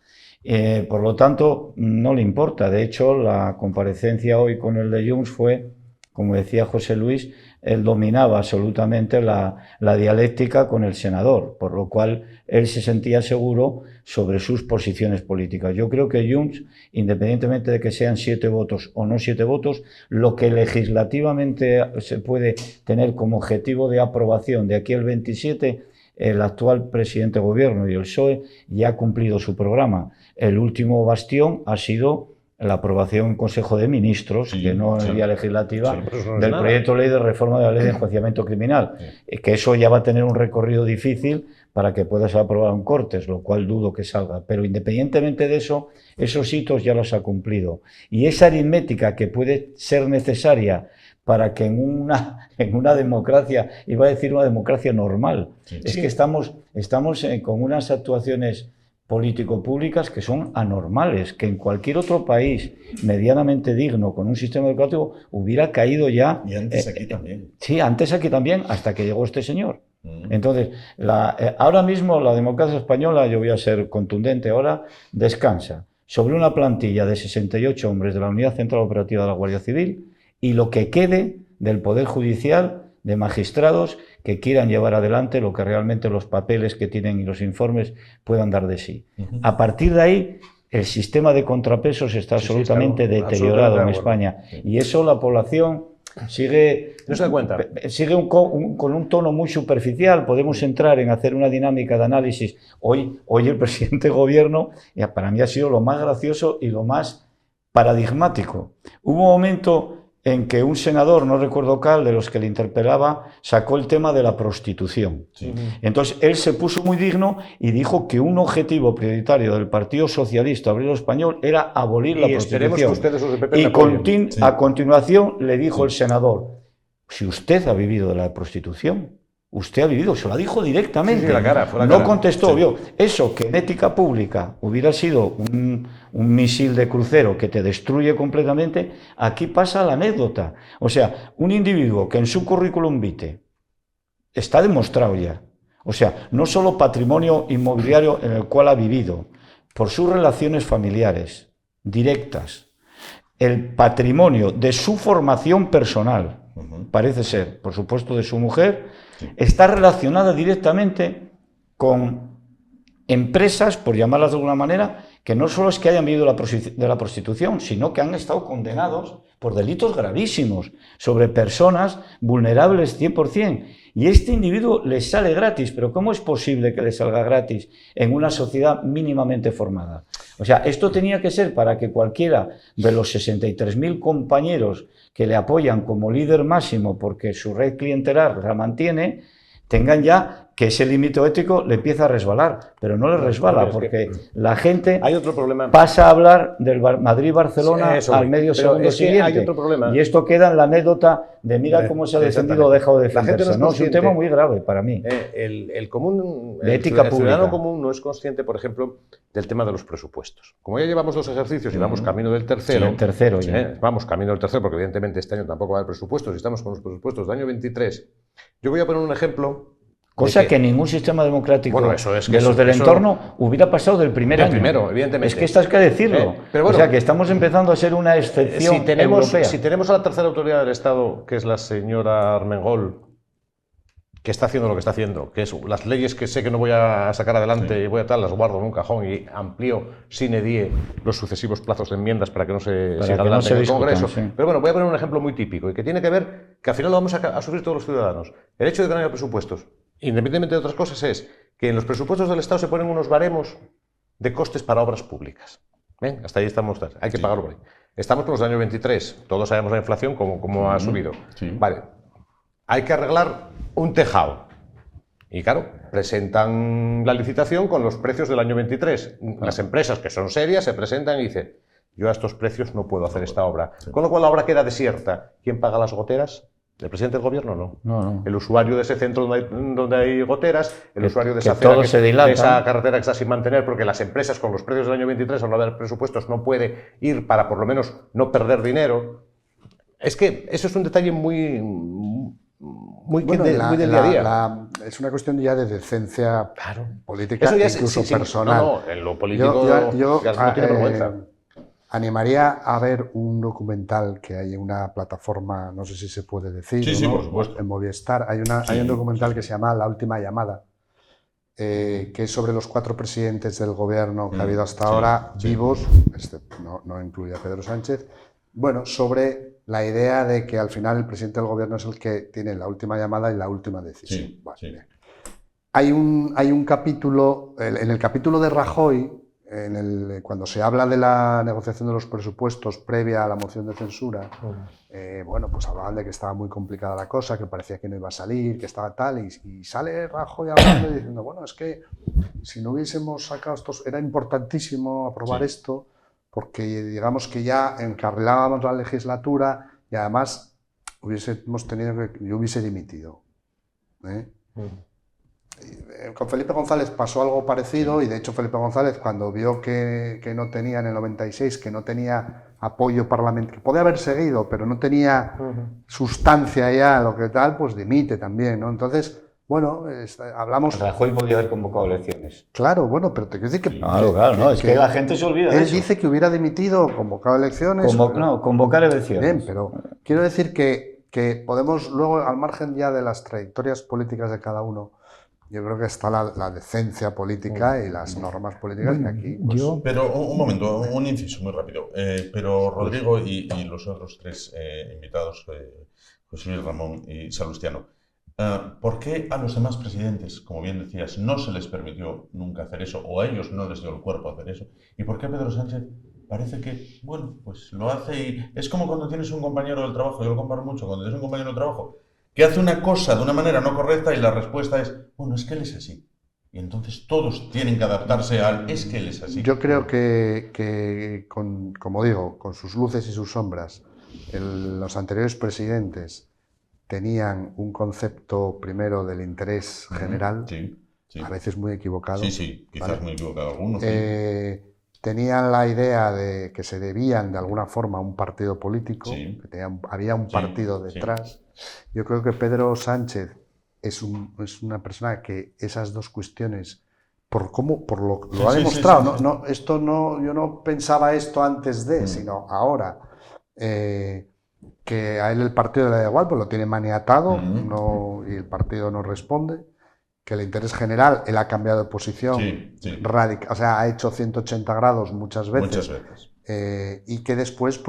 Por lo tanto, no le importa. De hecho, la comparecencia hoy con el de Junts fue, como decía José Luis, él dominaba absolutamente la dialéctica con el senador, por lo cual él se sentía seguro sobre sus posiciones políticas. Yo creo que Junts, independientemente de que sean 7 votos o no 7 votos, lo que legislativamente se puede tener como objetivo de aprobación de aquí al 27, el actual presidente de gobierno y el PSOE ya ha cumplido su programa. El último bastión ha sido la aprobación en Consejo de Ministros, que no en vía legislativa, del proyecto de ley de reforma de la ley de enjuiciamiento criminal, que eso ya va a tener un recorrido difícil para que pueda ser aprobado en Cortes, lo cual dudo que salga. Pero independientemente de eso, esos hitos ya los ha cumplido. Y esa aritmética que puede ser necesaria para que en una democracia, iba a decir una democracia normal, es que estamos con unas actuaciones político-públicas que son anormales, que en cualquier otro país medianamente digno, con un sistema educativo, hubiera caído ya. Y antes aquí también. Sí, antes aquí también, hasta que llegó este señor. Entonces, ahora mismo la democracia española, yo voy a ser contundente ahora, descansa sobre una plantilla de 68 hombres de la Unidad Central Operativa de la Guardia Civil y lo que quede del Poder Judicial, de magistrados que quieran llevar adelante lo que realmente los papeles que tienen y los informes puedan dar de sí. A partir de ahí, el sistema de contrapesos está absolutamente deteriorado en España. Y eso la población sigue, no se da cuenta. Sigue con un tono muy superficial. Podemos entrar en hacer una dinámica de análisis. Hoy el presidente de gobierno, para mí ha sido lo más gracioso y lo más paradigmático. Hubo un momento en que un senador, no recuerdo cuál, de los que le interpelaba, sacó el tema de la prostitución. Entonces, él se puso muy digno y dijo que un objetivo prioritario del Partido Socialista Obrero Español era abolir la prostitución. Que ustedes, los de PP, y a continuación le dijo el senador, si usted ha vivido de la prostitución, usted ha vivido, se lo dijo directamente, fue la cara. No contestó, vio, eso que en ética pública hubiera sido un misil de crucero que te destruye completamente, aquí pasa la anécdota. O sea, un individuo que en su currículum vitae está demostrado ya, o sea, no solo patrimonio inmobiliario en el cual ha vivido, por sus relaciones familiares directas, el patrimonio de su formación personal, parece ser, por supuesto, de su mujer, está relacionada directamente con empresas, por llamarlas de alguna manera, que no solo es que hayan vivido de la prostitución, sino que han estado condenados por delitos gravísimos sobre personas vulnerables 100%. Y este individuo le sale gratis, pero ¿cómo es posible que le salga gratis en una sociedad mínimamente formada? O sea, esto tenía que ser para que cualquiera de los 63.000 compañeros que le apoyan como líder máximo porque su red clientelar la mantiene, tengan ya que ese límite ético le empieza a resbalar, pero no le resbala porque la gente hay otro problema. Pasa a hablar del Madrid-Barcelona al medio segundo siguiente. Hay otro problema. Y esto queda en la anécdota de mira cómo se ha defendido o dejado de defenderse. No, es un tema muy grave para mí. El común, de ética el pública. ciudadano común no es consciente, por ejemplo, del tema de los presupuestos. Como ya llevamos 2 ejercicios y vamos camino del tercero. Sí, el tercero ya. Vamos camino del tercero porque evidentemente este año tampoco va a haber presupuestos y estamos con los presupuestos del año 23. Yo voy a poner un ejemplo. Cosa que ningún sistema democrático de los del entorno hubiera pasado del primer año. Primero, evidentemente. Es que esto hay que decirlo. Pero bueno, o sea, que estamos empezando a ser una excepción europea. Si tenemos a la tercera autoridad del Estado, que es la señora Armengol, que está haciendo lo que está haciendo, que es las leyes que sé que no voy a sacar adelante y voy a tal, las guardo en un cajón y amplío sine die los sucesivos plazos de enmiendas para que no se siga adelante en el Congreso. Pero bueno, voy a poner un ejemplo muy típico y que tiene que ver, que al final lo vamos a sufrir todos los ciudadanos. El hecho de que no haya presupuestos, independientemente de otras cosas, es que en los presupuestos del Estado se ponen unos baremos de costes para obras públicas. ¿Ven? Hasta ahí estamos, hay que pagarlo por ahí. Estamos por los años 23, todos sabemos la inflación, cómo ha subido. Sí. Vale, hay que arreglar un tejado. Y claro, presentan la licitación con los precios del año 23. Las empresas que son serias se presentan y dicen, yo a estos precios no puedo hacer esta obra. Sí. Con lo cual la obra queda desierta. ¿Quién paga las goteras? ¿El presidente del gobierno? No. No. El usuario de ese centro donde hay goteras, el usuario de esa acera, de esa carretera que está sin mantener, porque las empresas con los precios del año 23, al no haber presupuestos, no puede ir para por lo menos no perder dinero. Es que eso es un detalle muy del día a día. Es una cuestión ya de decencia política, eso ya incluso personal. No, en lo político yo no tiene vergüenza. Animaría a ver un documental que hay en una plataforma, no sé si se puede decir, sí, ¿no? Por supuesto. En Movistar. Hay un documental que se llama La última llamada, que es sobre los 4 presidentes del gobierno que ha habido hasta ahora vivos, no incluye a Pedro Sánchez, bueno, sobre la idea de que al final el presidente del gobierno es el que tiene la última llamada y la última decisión. Vale. Hay un capítulo, en el capítulo de Rajoy, cuando se habla de la negociación de los presupuestos previa a la moción de censura, bueno, pues hablaban de que estaba muy complicada la cosa, que parecía que no iba a salir, que estaba tal, y sale Rajoy hablando y diciendo, bueno, es que si no hubiésemos sacado estos, era importantísimo aprobar esto, porque digamos que ya encarrilábamos la legislatura y además yo hubiese dimitido. Con Felipe González pasó algo parecido y de hecho Felipe González cuando vio que no tenía en el 96, que no tenía apoyo parlamentario, que podía haber seguido, pero no tenía sustancia ya, lo que tal, pues dimite también, ¿no? Entonces, bueno, hablamos... Rajoy podía haber convocado elecciones. Claro, bueno, pero te quiero decir que... Claro, es que la gente se olvida de eso. Él dice que hubiera dimitido, convocado elecciones... convocar elecciones. Bien, pero quiero decir que podemos luego, al margen ya de las trayectorias políticas de cada uno, yo creo que está la decencia política y las normas políticas que aquí... Pues... Pero un momento, un inciso muy rápido. Pero Rodrigo y los otros 3 invitados, José Luis, Ramón y Salustiano, ¿por qué a los demás presidentes, como bien decías, no se les permitió nunca hacer eso, o a ellos no les dio el cuerpo hacer eso? ¿Y por qué Pedro Sánchez parece que, bueno, pues lo hace y... Es como cuando tienes un compañero del trabajo, yo lo comparo mucho, cuando tienes un compañero del trabajo que hace una cosa de una manera no correcta y la respuesta es, bueno, es que él es así. Y entonces todos tienen que adaptarse al, es que él es así. Yo creo que como digo, con sus luces y sus sombras, los anteriores presidentes tenían un concepto primero del interés general, a veces muy equivocado. Sí, quizás muy equivocado algunos. Tenían la idea de que se debían de alguna forma a un partido político, que había un partido detrás. Yo creo que Pedro Sánchez es una persona que esas dos cuestiones, lo ha demostrado, yo no pensaba esto antes de, sino ahora, que a él el partido le da igual, pues lo tiene maniatado y el partido no responde. Que el interés general, él ha cambiado de posición radical, o sea, ha hecho 180 grados muchas veces. Y que después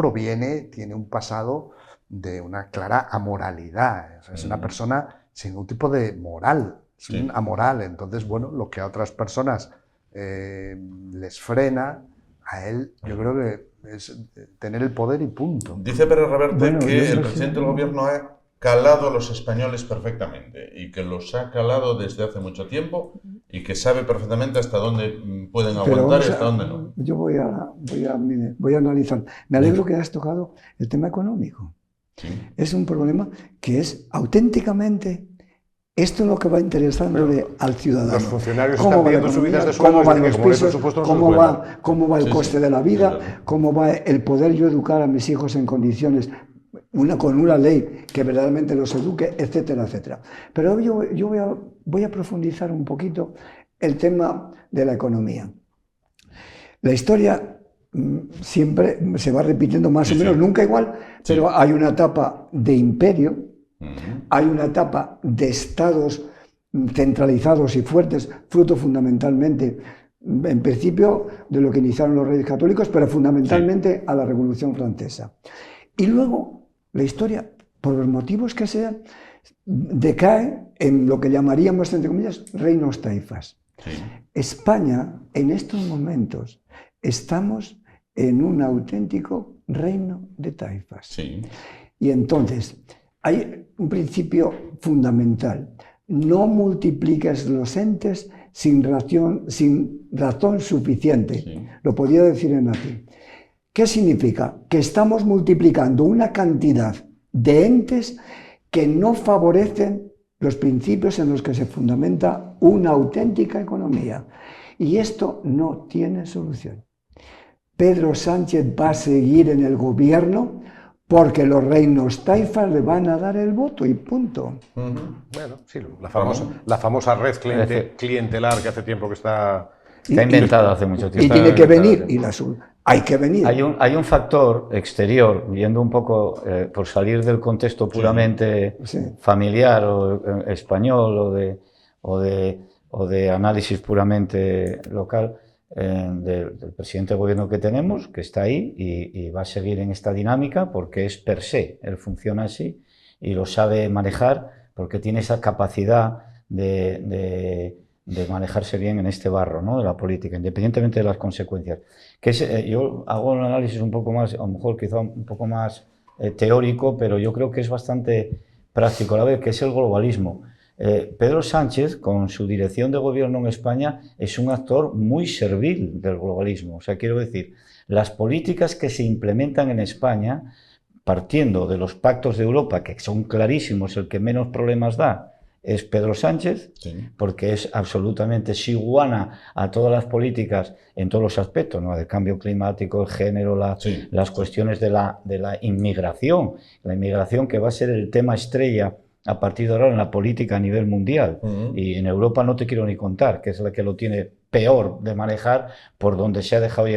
tiene un pasado de una clara amoralidad. O sea, es una persona sin ningún tipo de moral, es un amoral. Entonces, bueno, lo que a otras personas les frena, a él yo creo que es tener el poder y punto. Dice Pérez Reverte que el presidente del gobierno ha calado a los españoles perfectamente y que los ha calado desde hace mucho tiempo y que sabe perfectamente hasta dónde pueden aguantar y hasta dónde no. Yo voy a analizar. Me alegro que has tocado el tema económico. Es un problema que es auténticamente... Esto es lo que va interesándole al ciudadano. Los funcionarios están pidiendo subidas de sueldos, cómo van los pisos, cómo va el coste de la vida, cómo va el poder yo educar a mis hijos en condiciones, con una ley que verdaderamente los eduque, etcétera, etcétera. Pero yo voy a profundizar un poquito el tema de la economía. La historia siempre se va repitiendo más o menos, nunca igual, pero hay una etapa de imperio, Hay una etapa de estados centralizados y fuertes, fruto fundamentalmente, en principio, de lo que iniciaron los reyes católicos, pero fundamentalmente a la Revolución Francesa. Y luego, la historia, por los motivos que sean, decae en lo que llamaríamos, entre comillas, reinos taifas. Sí. España, en estos momentos, estamos en un auténtico reino de taifas. Sí. Y entonces, hay un principio fundamental. No multipliques los entes sin razón suficiente. Sí. Lo podía decir en latín. ¿Qué significa? Que estamos multiplicando una cantidad de entes que no favorecen los principios en los que se fundamenta una auténtica economía. Y esto no tiene solución. Pedro Sánchez va a seguir en el gobierno porque los reinos taifas le van a dar el voto y punto. Bueno, sí, la famosa red clientelar que hace tiempo que está inventada hace mucho tiempo. Y tiene que venir, hay que venir. Hay un factor exterior, viendo un poco, por salir del contexto puramente familiar o español o de análisis puramente local, del presidente de gobierno que tenemos, que está ahí y va a seguir en esta dinámica porque es per se, él funciona así y lo sabe manejar porque tiene esa capacidad de manejarse bien en este barro, ¿no?, de la política, independientemente de las consecuencias. Yo hago un análisis un poco más, a lo mejor quizá un poco más teórico, pero yo creo que es bastante práctico a la vez, que es el globalismo. Pedro Sánchez, con su dirección de gobierno en España, es un actor muy servil del globalismo. O sea, quiero decir, las políticas que se implementan en España, partiendo de los pactos de Europa, que son clarísimos, el que menos problemas da es Pedro Sánchez, sí, porque es absolutamente siguana a todas las políticas en todos los aspectos, ¿no?, del cambio climático, el género, las cuestiones de la inmigración, la inmigración que va a ser el tema estrella a partir de ahora en la política a nivel mundial. Y en Europa no te quiero ni contar, que es la que lo tiene peor de manejar, por donde se ha dejado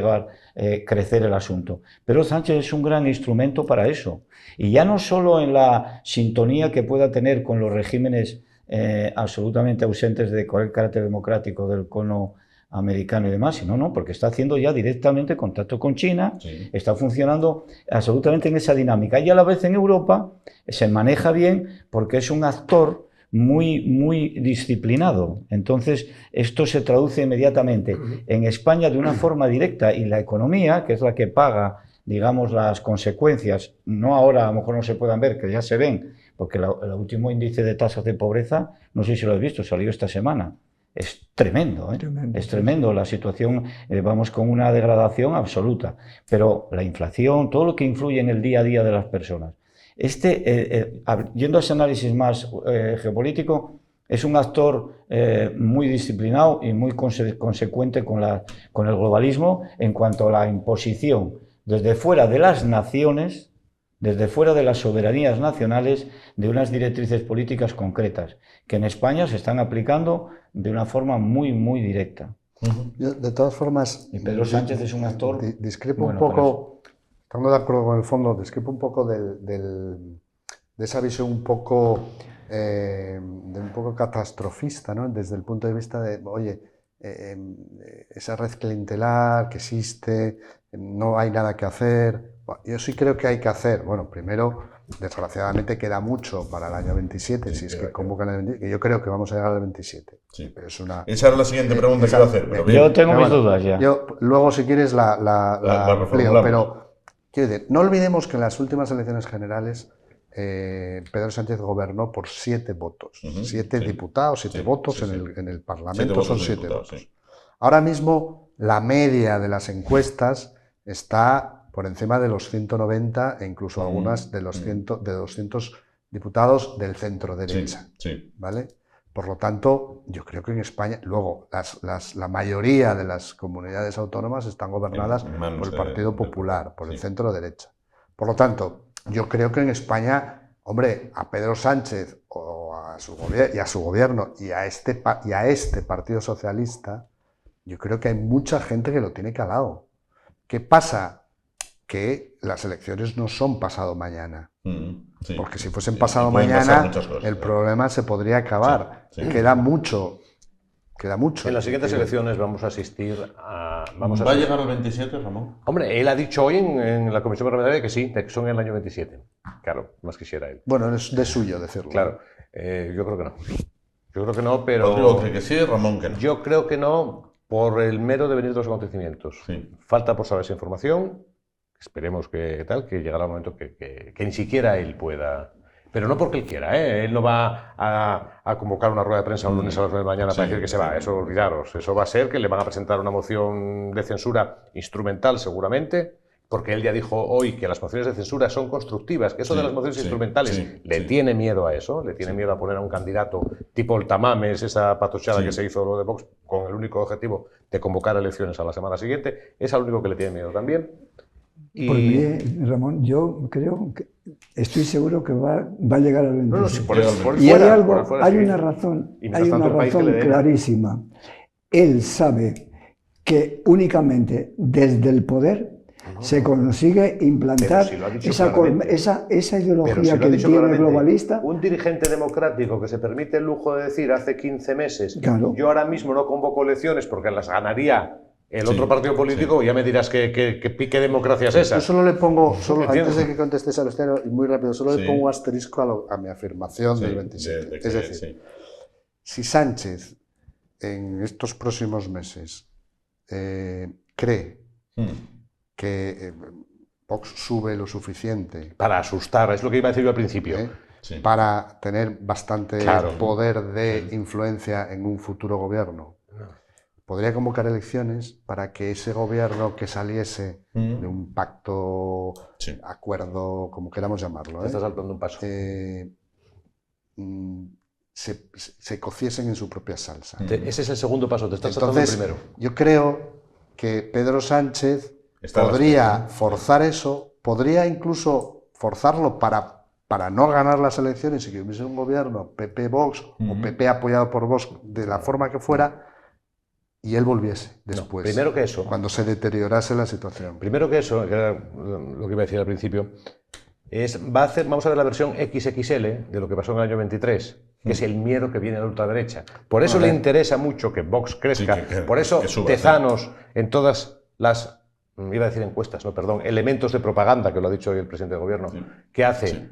crecer el asunto. Pero Sánchez es un gran instrumento para eso. Y ya no solo en la sintonía que pueda tener con los regímenes absolutamente ausentes de cualquier carácter democrático del cono americano y demás, sino porque está haciendo ya directamente contacto con China, sí, está funcionando absolutamente en esa dinámica. Y a la vez en Europa se maneja bien porque es un actor muy disciplinado. Entonces, esto se traduce inmediatamente en España de una forma directa, y la economía, que es la que paga, digamos, las consecuencias, no ahora, a lo mejor no se puedan ver, que ya se ven, porque el último índice de tasas de pobreza, no sé si lo has visto, salió esta semana. Es tremendo, es tremendo la situación, vamos con una degradación absoluta, pero la inflación, todo lo que influye en el día a día de las personas. Yendo a ese análisis más geopolítico, es un actor muy disciplinado y muy consecuente con el globalismo en cuanto a la imposición desde fuera de las naciones, desde fuera de las soberanías nacionales, de unas directrices políticas concretas, que en España se están aplicando de una forma muy directa. Yo, de todas formas... Y Pedro Sánchez es un actor... Discrepo un poco, estando de acuerdo con el fondo, discrepo un poco de esa visión un poco catastrofista, ¿no?, desde el punto de vista de, oye, esa red clientelar que existe, no hay nada que hacer. Bueno, yo sí creo que hay que hacer. Bueno, primero, desgraciadamente queda mucho para el año 27, si es que convocan el 27, que yo creo que vamos a llegar al 27. Sí. Pero esa era la siguiente pregunta que iba a hacer. Pero yo tengo mis dudas ya. Luego, si quieres, la amplío, pero quiero decir, no olvidemos que en las últimas elecciones generales Pedro Sánchez gobernó por 7 votos, 7 diputados, 7 votos en el Parlamento, son 7 votos. Sí. Ahora mismo la media de las encuestas está por encima de los 190 e incluso algunas de los 200 diputados del centro derecha, ¿vale? Por lo tanto, yo creo que en España, luego, la mayoría de las comunidades autónomas están gobernadas por el Partido Popular, por el centro derecha. Por lo tanto, yo creo que en España, hombre, a Pedro Sánchez y a su gobierno y a este Partido Socialista, yo creo que hay mucha gente que lo tiene calado. ¿Qué pasa? que las elecciones no son pasado mañana. Sí. Porque si fuesen Sí, pasado pueden pasar mañana, muchas cosas, el claro. problema se podría acabar. Sí, sí. Queda mucho. Queda mucho. En las siguientes elecciones vamos a asistir a... ¿Va a llegar al 27, Ramón? Hombre, él ha dicho hoy en la comisión parlamentaria que sí, que son en el año 27. Claro, más quisiera él. Bueno, es de suyo decirlo. Claro, yo creo que no. Yo creo que no, pero... Rodrigo cree que sí, Ramón que no. Yo creo que no, por el mero devenir de los acontecimientos. Sí. Falta por saber esa información. Esperemos que llegará el momento que ni siquiera él pueda... Pero no porque él quiera, ¿eh? Él no va a convocar una rueda de prensa un lunes a las 9 de la mañana para decir que se va. Eso, olvidaros. Eso va a ser que le van a presentar una moción de censura instrumental, seguramente, porque él ya dijo hoy que las mociones de censura son constructivas, que eso de las mociones instrumentales le tiene miedo a eso, le tiene miedo a poner a un candidato tipo el Tamames, esa patochada que se hizo lo de Vox, con el único objetivo de convocar elecciones a la semana siguiente. Es al único que le tiene miedo también. Por mí, Ramón, yo creo que estoy seguro que va a llegar al 27. No, si por eso, por y fuera, hay algo, por fuera, hay sí. una razón, Y mientras tanto, el país que le dé. clarísima. Él sabe que únicamente desde el poder se consigue implantar Pero si lo ha dicho esa claramente. ideología Pero si lo que ha él dicho tiene claramente, globalista. un dirigente democrático que se permite el lujo de decir hace 15 meses, Claro. yo ahora mismo no convoco elecciones porque las ganaría el otro partido político, ya me dirás que pique democracia es esa. Yo solo le pongo, ¿Entiendes? antes de que conteste Salustiano, y muy rápido, solo le pongo un asterisco a mi afirmación Sí, del 27. de Es decir, si Sánchez en estos próximos meses cree que Vox sube lo suficiente Para asustar, es lo que iba a decir yo al principio. para tener bastante Claro. poder de influencia en un futuro gobierno, podría convocar elecciones para que ese gobierno que saliese de un pacto, acuerdo, como queramos llamarlo, Te estás saltando un paso. se cociesen en su propia salsa. Ese es el segundo paso, te estás saltando el Entonces, primero. yo creo que Pedro Sánchez Está podría forzar eso, podría incluso forzarlo para no ganar las elecciones y que hubiese un gobierno PP-Vox o PP apoyado por Vox de la forma que fuera, y él volviese después, primero que eso, cuando se deteriorase la situación. Primero que eso, que era lo que iba a decir al principio, vamos a ver la versión XXL de lo que pasó en el año 23, que es el miedo que viene de la ultraderecha. Por eso le interesa mucho que Vox crezca, por eso que suba, Tezanos en todas las, iba a decir encuestas, no, perdón, elementos de propaganda, que lo ha dicho hoy el presidente del gobierno, que hace,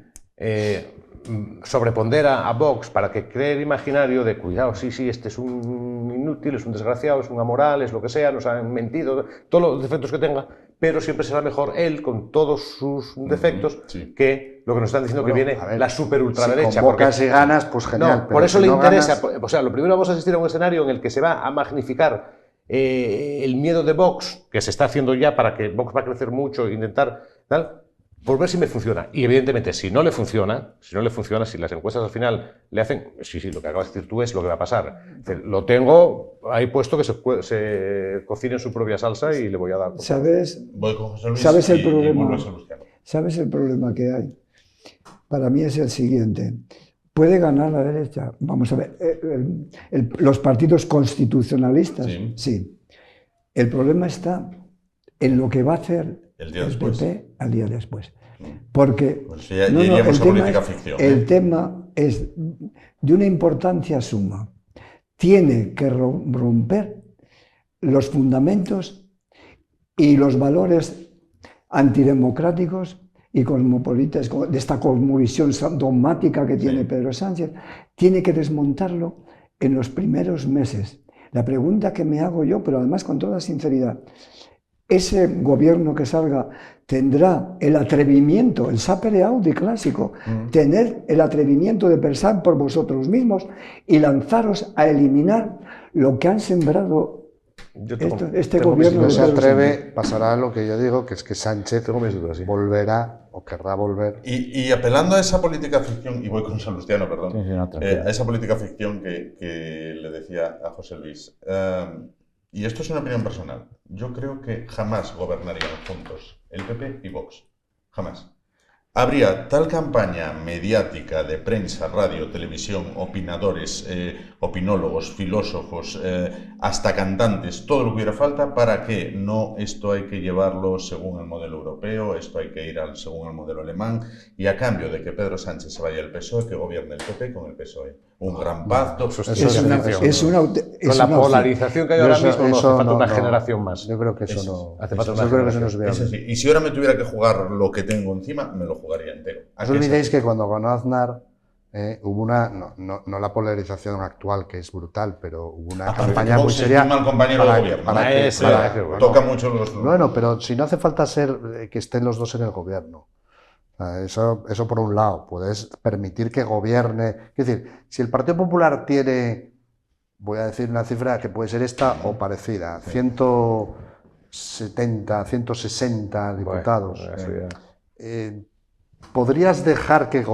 sobrepondera a Vox para que cree el imaginario de cuidado, sí, este es un inútil, es un desgraciado, es un amoral, es lo que sea, nos han mentido, todos los defectos que tenga, pero siempre será mejor él, con todos sus defectos, que lo que nos están diciendo que viene la super ultraderecha. Si convocas y ganas, pues genial. No, por eso si le no interesa, ganas, o sea, lo primero vamos a asistir a un escenario en el que se va a magnificar el miedo de Vox, que se está haciendo ya para que Vox va a crecer mucho, intentar tal, por ver si me funciona. Y evidentemente, si no le funciona, si las encuestas al final le hacen, sí, lo que acabas de decir tú es lo que va a pasar. Lo tengo ahí puesto que se cocine en su propia salsa y le voy a dar. Voy con José Luis ¿Sabes el y problema? vuelvo a Salustiano. ¿Sabes el problema que hay? Para mí es el siguiente. ¿Puede ganar la derecha? Vamos a ver, los partidos constitucionalistas, sí. El problema está en lo que va a hacer el PP al día después. Porque pues ya iríamos a política ficción. El tema es de una importancia suma. Tiene que romper los fundamentos y los valores antidemocráticos y cosmopolitas de esta cosmovisión dogmática que tiene Pedro Sánchez. Tiene que desmontarlo en los primeros meses. La pregunta que me hago yo, pero además con toda sinceridad, ese gobierno que salga tendrá el atrevimiento, el sapere aude clásico, tener el atrevimiento de pensar por vosotros mismos y lanzaros a eliminar lo que han sembrado este gobierno. Si no se atreve, pasará lo que yo digo, que es que Sánchez volverá o querrá volver. Y apelando a esa política ficción, y voy con Salustiano, perdón, a esa política ficción que le decía a José Luis, y esto es una opinión personal, yo creo que jamás gobernarían juntos el PP y Vox. Jamás. habría tal campaña mediática de prensa, radio, televisión, opinadores, opinólogos, filósofos, hasta cantantes, todo lo que hubiera falta para que no, esto hay que llevarlo según el modelo europeo, esto hay que ir según el modelo alemán, y a cambio de que Pedro Sánchez se vaya al PSOE, que gobierne el PP con el PSOE. Un gran pacto. Con la polarización que hay ahora mismo no hace falta una generación más. Yo creo que eso no. Hace falta Yo creo que eso no es viable. Es así. Y si ahora me tuviera que jugar lo que tengo encima, me lo jugaría entero. No os olvidéis que cuando ganó Aznar hubo una, no la polarización actual, que es brutal, pero hubo una campaña muy seria. Mal compañero de gobierno. Toca mucho los. Bueno, pero si no hace falta ser que estén los dos en el gobierno. Eso por un lado, puedes permitir que gobierne. Es decir, si el Partido Popular tiene, voy a decir una cifra que puede ser esta o parecida, 170, 160 diputados. Podrías dejar que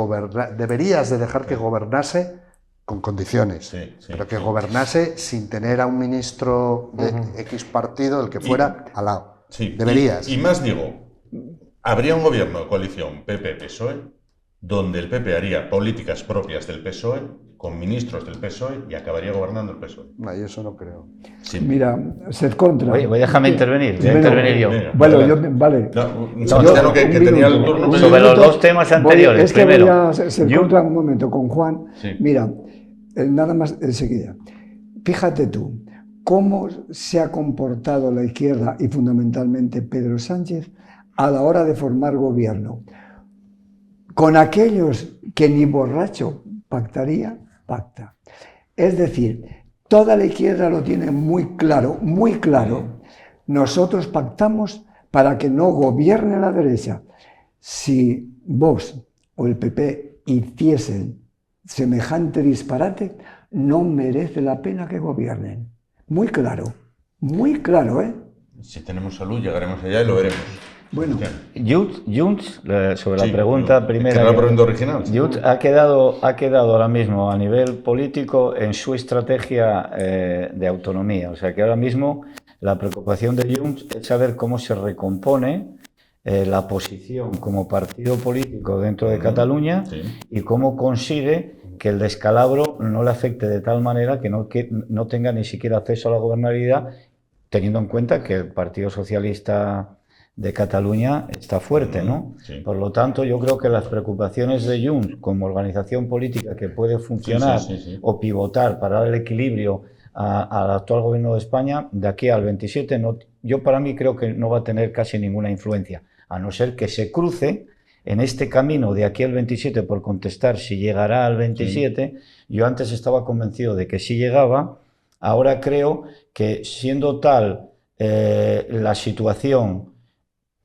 deberías de dejar que gobernase con condiciones, pero que gobernase sin tener a un ministro de X partido, el que fuera, al lado. Deberías. Y más digo, habría un gobierno de coalición PP-PSOE, donde el PP haría políticas propias del PSOE, con ministros del PSOE, y acabaría gobernando el PSOE. No, yo eso no creo. Sí. Mira, sed contra. Oye, déjame intervenir, voy a intervenir yo. Bueno, vale. Que tenía el turno. Sobre los dos temas anteriores. Es que primero, voy a ser contra un momento con Juan. Sí. Mira, nada más enseguida. Fíjate tú, cómo se ha comportado la izquierda y fundamentalmente Pedro Sánchez a la hora de formar gobierno. Con aquellos que ni borracho pactaría, pacta. Es decir, toda la izquierda lo tiene muy claro, muy claro. Nosotros pactamos para que no gobierne la derecha. Si Vox o el PP hiciesen semejante disparate, no merece la pena que gobiernen. Muy claro, ¿eh? Si tenemos salud, llegaremos allá y lo veremos. Bueno, Junts, sobre la pregunta primera. Que la pregunta original. Junts ha quedado ahora mismo a nivel político en su estrategia de autonomía. O sea que ahora mismo la preocupación de Junts es saber cómo se recompone la posición como partido político dentro de Cataluña y cómo consigue que el descalabro no le afecte de tal manera que no tenga ni siquiera acceso a la gobernabilidad, teniendo en cuenta que el Partido Socialista de Cataluña está fuerte, ¿no? Sí. Por lo tanto, yo creo que las preocupaciones de Junts como organización política que puede funcionar o pivotar para dar el equilibrio al actual gobierno de España, de aquí al 27, yo para mí creo que no va a tener casi ninguna influencia, a no ser que se cruce en este camino de aquí al 27, por contestar si llegará al 27, yo antes estaba convencido de que sí llegaba, ahora creo que siendo tal la situación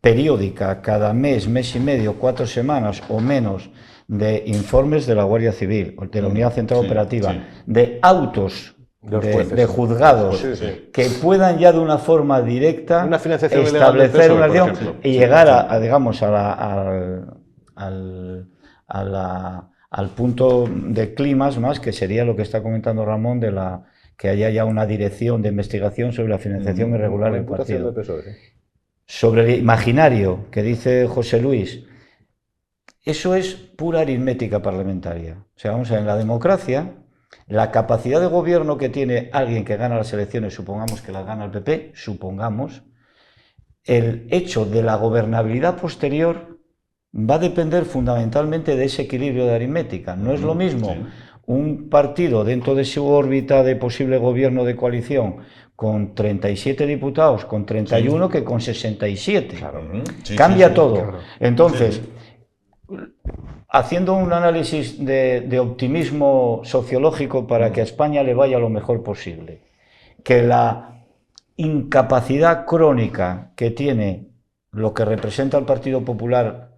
periódica, cada mes, mes y medio, 4 semanas o menos, de informes de la Guardia Civil, de la Unidad Central Operativa, de autos de juzgados que puedan ya de una forma directa una financiación establecer una acción y llegar al punto de climas más, que sería lo que está comentando Ramón, que haya ya una dirección de investigación sobre la financiación irregular del partido. Sobre el imaginario que dice José Luis, eso es pura aritmética parlamentaria. O sea, vamos a ver, en la democracia, la capacidad de gobierno que tiene alguien que gana las elecciones, supongamos que las gana el PP, supongamos, el hecho de la gobernabilidad posterior va a depender fundamentalmente de ese equilibrio de aritmética. No es lo mismo un partido dentro de su órbita de posible gobierno de coalición con 37 diputados, con 31 que con 67. Claro. Cambia todo. Claro. Entonces, haciendo un análisis de optimismo sociológico para que a España le vaya lo mejor posible, que la incapacidad crónica que tiene lo que representa el Partido Popular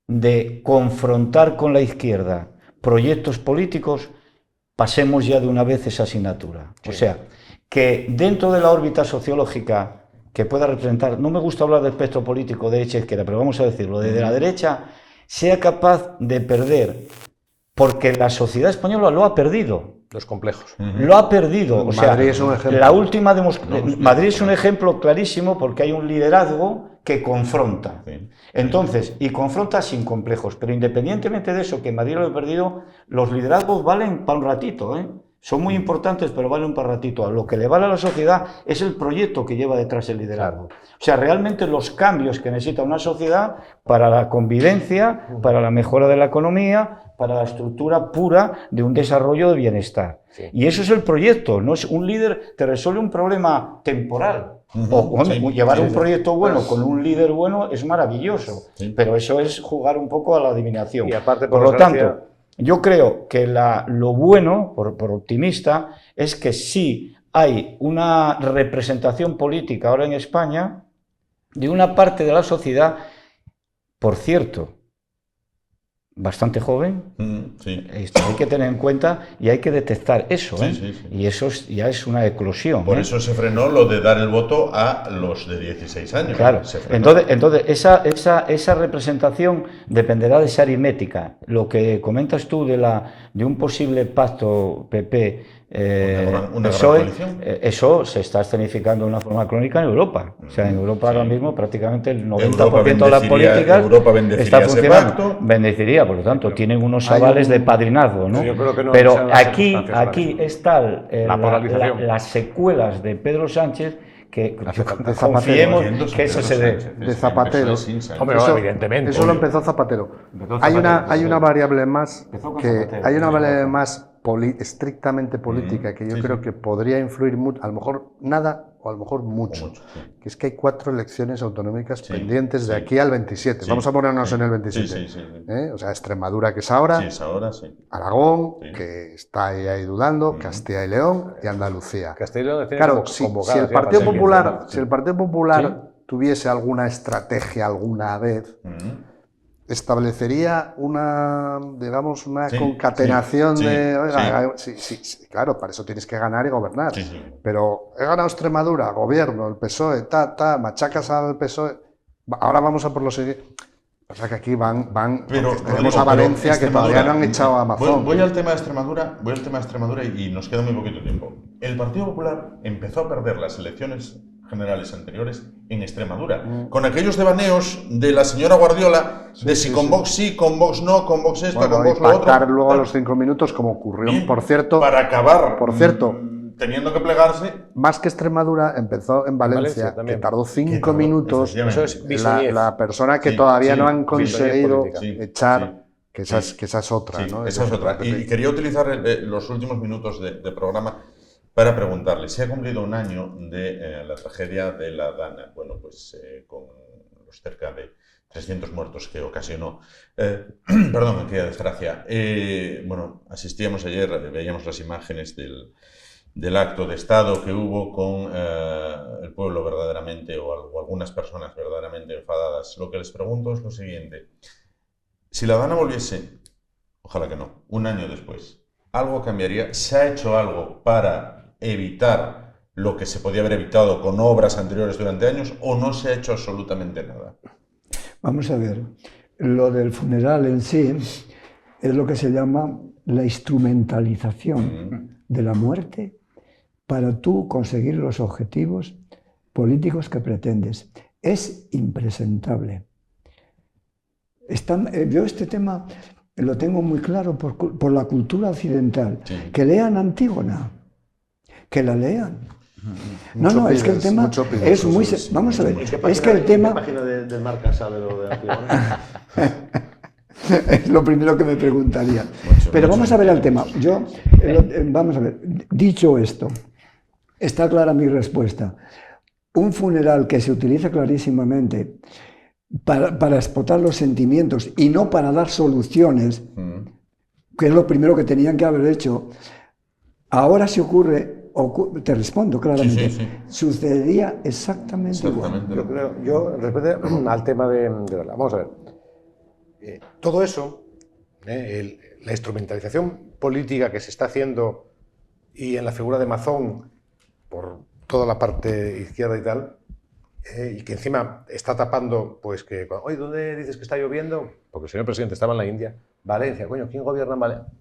de confrontar con la izquierda proyectos políticos, pasemos ya de una vez esa asignatura. O sea, que dentro de la órbita sociológica que pueda representar, no me gusta hablar del espectro político de derecha e izquierda, pero vamos a decirlo, desde la derecha, sea capaz de perder, porque la sociedad española lo ha perdido. Los complejos. Lo ha perdido. O sea, Madrid es un ejemplo. La última Madrid es un ejemplo clarísimo porque hay un liderazgo que confronta. Sí. Entonces, y confronta sin complejos. Pero independientemente de eso, que en Madrid lo he perdido, los liderazgos valen para un ratito, ¿eh? Son muy importantes, pero valen para un ratito. A lo que le vale a la sociedad es el proyecto que lleva detrás el liderazgo. O sea, realmente los cambios que necesita una sociedad para la convivencia, para la mejora de la economía, para la estructura pura de un desarrollo de bienestar. Sí. Y eso es el proyecto, no es un líder te resuelve un problema temporal. Llevar un proyecto bueno con un líder bueno es maravilloso, pero eso es jugar un poco a la adivinación. Y aparte, por lo tanto, yo creo que lo bueno, por optimista, es que sí hay una representación política ahora en España de una parte de la sociedad, por cierto, bastante joven, hay que tener en cuenta y hay que detectar eso, y eso ya es una eclosión. Por eso se frenó lo de dar el voto a los de 16 años. Claro, entonces esa representación dependerá de esa aritmética. Lo que comentas tú de un posible pacto PP PSOE, eso se está escenificando de una forma crónica en Europa. O sea, en Europa ahora mismo prácticamente el 90% de las políticas está funcionando. Bendeciría, por lo tanto, tienen unos avales de padrinazgo, ¿no? Pero aquí están las secuelas de Pedro Sánchez, que confiemos que eso se dé. De Zapatero. Hombre, evidentemente. Eso lo empezó Zapatero. Hay una variable más estrictamente política que yo creo que podría influir mucho, a lo mejor nada o a lo mejor mucho, que es que hay 4 elecciones autonómicas pendientes de aquí al 27. Vamos a ponernos en el 27. O sea, Extremadura, que es ahora, Aragón, que está ahí dudando, Castilla y León y Andalucía. Castilla y León, claro, si el Partido Popular tuviese alguna estrategia alguna vez, establecería una concatenación de... Oiga, claro, para eso tienes que ganar y gobernar. Pero he ganado Extremadura, gobierno, el PSOE, machacas al PSOE, ahora vamos a por los... O sea que aquí van tenemos a Valencia, que todavía no han echado a Amazon. Voy al tema de Extremadura y nos queda muy poquito tiempo. El Partido Popular empezó a perder las elecciones generales anteriores en Extremadura, con aquellos devaneos de la señora Guardiola, de si con Vox sí, con Vox no, con Vox esto, con Vox lo otro. Pactar luego a los 5 minutos, como ocurrió, por cierto. Para acabar, teniendo que plegarse. Más que Extremadura, empezó en Valencia que tardó 5 minutos. Eso es la persona que todavía no han conseguido echar, que esa es otra. ¿no? Esa es otra. Y quería utilizar los últimos minutos de programa para preguntarle, se ha cumplido un año de la tragedia de la Dana, con los cerca de 300 muertos que ocasionó. Perdón, aquella desgracia. Asistíamos ayer, veíamos las imágenes del acto de Estado que hubo con el pueblo verdaderamente, o algunas personas verdaderamente enfadadas. Lo que les pregunto es lo siguiente. Si la Dana volviese, ojalá que no, un año después, ¿algo cambiaría? ¿Se ha hecho algo para evitar lo que se podía haber evitado con obras anteriores durante años, o no se ha hecho absolutamente nada? Vamos a ver, lo del funeral en sí es lo que se llama la instrumentalización de la muerte para tú conseguir los objetivos políticos que pretendes. Es impresentable. Yo este tema lo tengo muy claro por la cultura occidental. Que lean Antígona. Que la lean. Es que el tema es muy... Vamos a ver, es que el tema... ¿Qué página del Marca sabe lo de Antígona? Es lo primero que me preguntaría. Pero vamos a ver el tema. Vamos a ver, dicho esto, está clara mi respuesta. Un funeral que se utiliza clarísimamente para explotar los sentimientos y no para dar soluciones, que es lo primero que tenían que haber hecho, ahora se ocurre... Te respondo claramente. Sucedería exactamente igual. Yo respecto al tema de verdad, vamos a ver. Todo eso, la instrumentalización política que se está haciendo y en la figura de Mazón por toda la parte izquierda y tal, y que encima está tapando, pues que, oye, ¿dónde dices que está lloviendo? Porque el señor presidente estaba en la India. Valencia, coño, ¿quién gobierna en Valencia?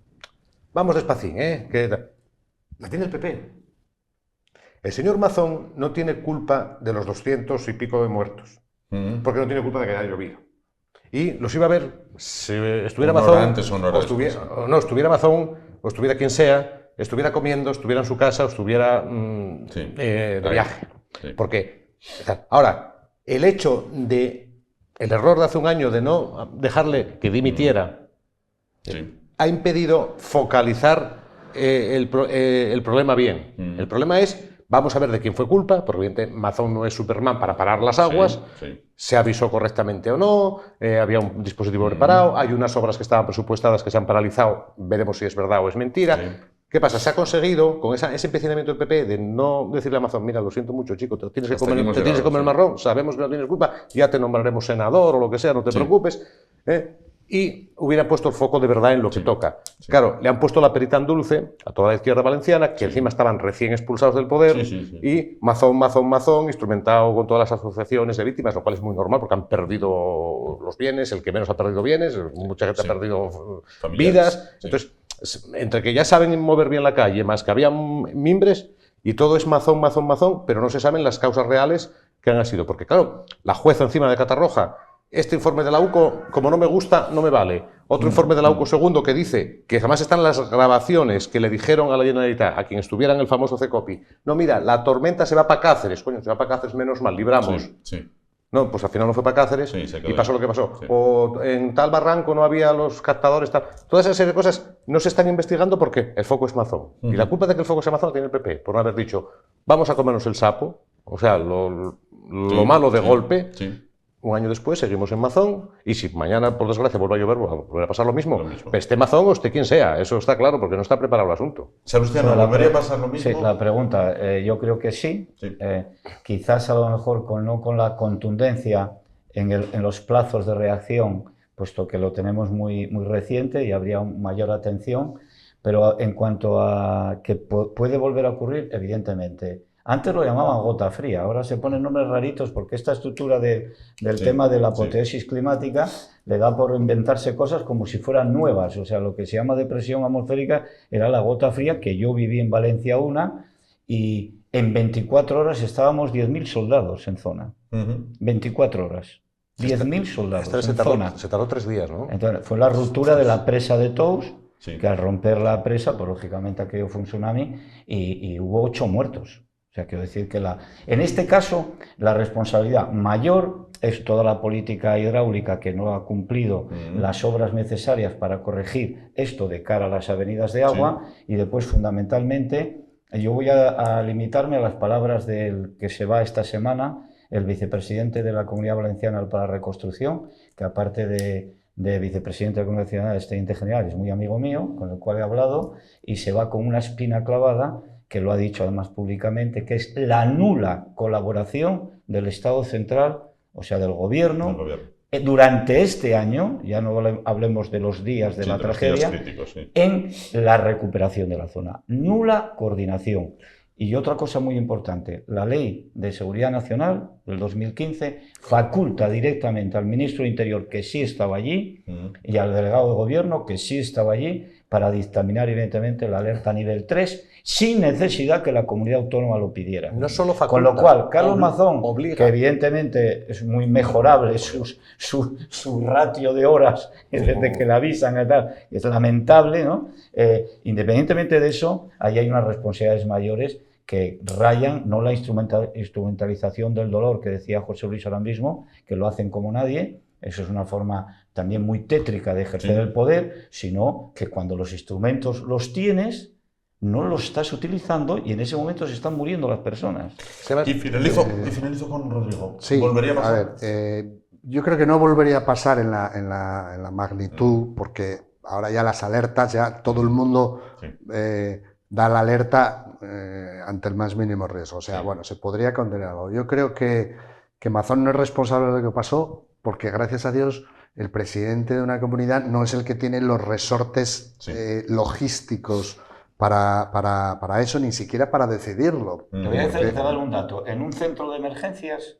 Vamos despacín, la tiene el PP. El señor Mazón no tiene culpa de los 200 y pico de muertos. porque no tiene culpa de que haya llovido. Y los iba a ver, si estuviera Una Mazón, hora antes o una hora estuviera Mazón, o estuviera quien sea, estuviera comiendo, estuviera en su casa, o estuviera de viaje. Sí. Porque, ahora, el hecho de el error de hace un año de no dejarle que dimitiera ha impedido focalizar el problema bien. El problema es, vamos a ver de quién fue culpa, porque evidentemente Mazón no es Superman para parar las aguas, se avisó correctamente o no, había un dispositivo preparado, hay unas obras que estaban presupuestadas que se han paralizado, veremos si es verdad o es mentira. ¿Qué pasa? Se ha conseguido, con ese empecinamiento del PP, de no decirle a Mazón, mira, lo siento mucho, chico, te tienes que comer el marrón, sabemos que no tienes culpa, ya te nombraremos senador o lo que sea, no te preocupes. Y hubiera puesto el foco de verdad en lo que toca. Claro, le han puesto la perita en dulce a toda la izquierda valenciana, que encima estaban recién expulsados del poder, y Mazón, instrumentado con todas las asociaciones de víctimas, lo cual es muy normal porque han perdido los bienes, el que menos ha perdido bienes, mucha gente ha perdido vidas. Entonces, entre que ya saben mover bien la calle, más que había mimbres, y todo es Mazón, pero no se saben las causas reales que han sido. Porque claro, la jueza encima de Catarroja, este informe de la UCO, como no me gusta, no me vale. Otro informe de la UCO segundo que dice, que además están las grabaciones que le dijeron a la Generalitat, a quien estuviera en el famoso CECOPI, no, mira, la tormenta se va para Cáceres, coño, se va para Cáceres, menos mal, libramos. No, pues al final no fue para Cáceres y pasó lo que pasó. O en tal barranco no había los captadores, tal. Toda esa serie de cosas no se están investigando porque el foco es Mazón. Y la culpa de que el foco sea Mazón tiene el PP, por no haber dicho, vamos a comernos el sapo, o sea, lo malo de golpe. Un año después seguimos en Mazón y si mañana, por desgracia, vuelve a llover, volverá a pasar lo mismo. Esté Mazón o esté quien sea, eso está claro porque no está preparado el asunto. Sebastián, ¿volvería a pasar lo mismo? Sí, la pregunta, yo creo que sí. Quizás a lo mejor no con la contundencia en los plazos de reacción, puesto que lo tenemos muy reciente y habría mayor atención, pero en cuanto a que puede volver a ocurrir, evidentemente. Antes lo llamaban gota fría, ahora se ponen nombres raritos porque esta estructura del tema de la apoteosis climática le da por inventarse cosas como si fueran nuevas. O sea, lo que se llama depresión atmosférica era la gota fría, que yo viví en Valencia y en 24 horas estábamos 10.000 soldados en zona. 24 horas. 10.000 soldados en zona. Se tardó 3 días, ¿no? Entonces, fue la ruptura de la presa de Tous, que al romper la presa, pues lógicamente aquello fue un tsunami y hubo 8 muertos. O sea, quiero decir que en este caso la responsabilidad mayor es toda la política hidráulica que no ha cumplido las obras necesarias para corregir esto de cara a las avenidas de agua y después fundamentalmente yo voy a limitarme a las palabras del que se va esta semana, el vicepresidente de la Comunidad Valenciana para la Reconstrucción, que aparte de vicepresidente de la Comunidad Nacional del Teniente General es muy amigo mío, con el cual he hablado, y se va con una espina clavada, que lo ha dicho además públicamente, que es la nula colaboración del Estado central, o sea, del gobierno, durante este año, ya no hablemos de los días de la tragedia, en la recuperación de la zona. Nula coordinación. Y otra cosa muy importante, la Ley de Seguridad Nacional del 2015 faculta directamente al ministro de Interior, que sí estaba allí, y al delegado de gobierno, que sí estaba allí, para dictaminar evidentemente la alerta nivel 3, sin necesidad que la comunidad autónoma lo pidiera. No solo faculta, con lo cual, Carlos Mazón, obliga, que evidentemente es muy mejorable su ratio de horas desde que le avisan y tal, es lamentable, ¿no? Independientemente de eso, ahí hay unas responsabilidades mayores que rayan no la instrumentalización del dolor que decía José Luis ahora mismo, que lo hacen como nadie. Eso es una forma también muy tétrica de ejercer el poder, sino que cuando los instrumentos los tienes, no los estás utilizando y en ese momento se están muriendo las personas. Y finalizo con Rodrigo. Sí, ¿Volvería a pasar? A ver, yo creo que no volvería a pasar en la magnitud, porque ahora ya las alertas, ya todo el mundo da la alerta ante el más mínimo riesgo. O sea, bueno, se podría condenarlo. Yo creo que Mazón no es responsable de lo que pasó, porque gracias a Dios el presidente de una comunidad no es el que tiene los resortes logísticos para eso, ni siquiera para decidirlo. Te voy a dar un dato. En un centro de emergencias,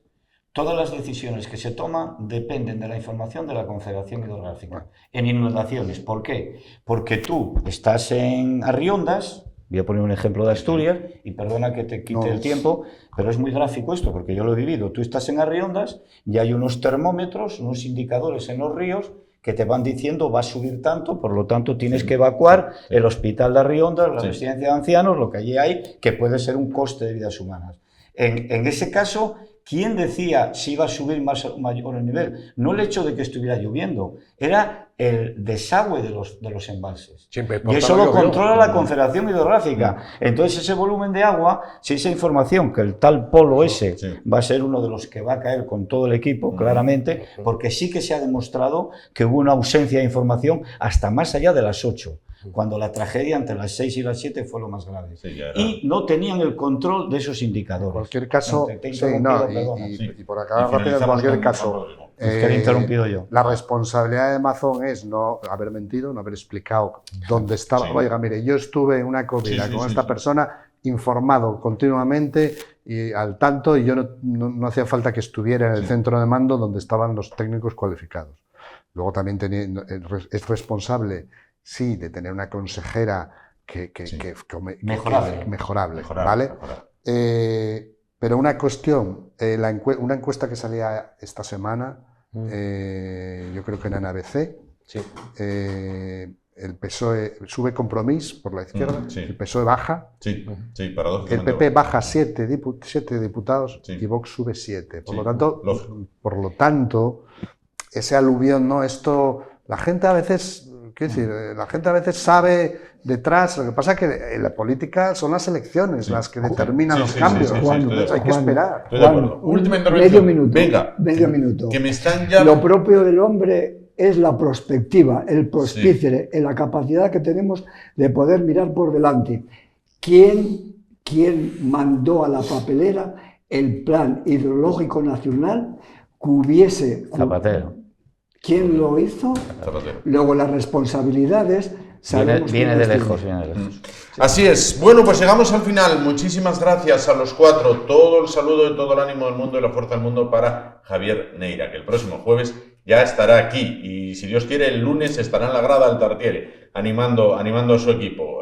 todas las decisiones que se toman dependen de la información de la Confederación Hidrográfica. En inundaciones, ¿por qué? Porque tú estás en Arriondas Voy a poner un ejemplo de Asturias, y perdona que te quite el tiempo, pero es muy gráfico esto, porque yo lo he vivido. Tú estás en Arriondas y hay unos termómetros, unos indicadores en los ríos que te van diciendo va a subir tanto, por lo tanto tienes que evacuar el hospital de Arriondas, la residencia de ancianos, lo que allí hay, que puede ser un coste de vidas humanas. En ese caso, ¿quién decía si iba a subir mayor el nivel? No el hecho de que estuviera lloviendo, era el desagüe de los embalses. Y eso lo controla la Confederación Hidrográfica. Entonces, ese volumen de agua, si esa información, que el tal polo ese va a ser uno de los que va a caer con todo el equipo, claramente, porque sí que se ha demostrado que hubo una ausencia de información hasta más allá de las 8. Cuando la tragedia entre las 6 y las 7 fue lo más grave. Y no tenían el control de esos indicadores. En cualquier caso, y por acá rápido, en cualquier caso, que he interrumpido yo. La responsabilidad de Amazon es no haber mentido, no haber explicado dónde estaba. Oiga, mire, yo estuve en una comida con esta persona, informado continuamente y al tanto, y yo no hacía falta que estuviera en el centro de mando donde estaban los técnicos cualificados. Luego también es responsable, sí, de tener una consejera mejorable, ¿vale? Pero una cuestión, una encuesta que salía esta semana, yo creo que en ABC, el PSOE sube Compromís por la izquierda, el PSOE baja, el PP baja 7 diputados y Vox sube 7. Por lo tanto, ese aluvión, ¿no? Esto, la gente a veces sabe detrás, lo que pasa es que en la política son las elecciones las que determinan los cambios. Hay que esperar. Última intervención. Medio minuto. Que me están ya... Lo propio del hombre es la prospectiva, el prospícere, la capacidad que tenemos de poder mirar por delante. ¿Quién mandó a la papelera el plan hidrológico nacional que hubiese... Zapatero. ¿Quién lo hizo? Zapatero. Luego las responsabilidades... Viene de lejos. Así es. Bueno, pues llegamos al final. Muchísimas gracias a los 4. Todo el saludo y todo el ánimo del mundo y la fuerza del mundo para Javier Neira, que el próximo jueves ya estará aquí. Y si Dios quiere, el lunes estará en la grada del Tartiere, animando a su equipo.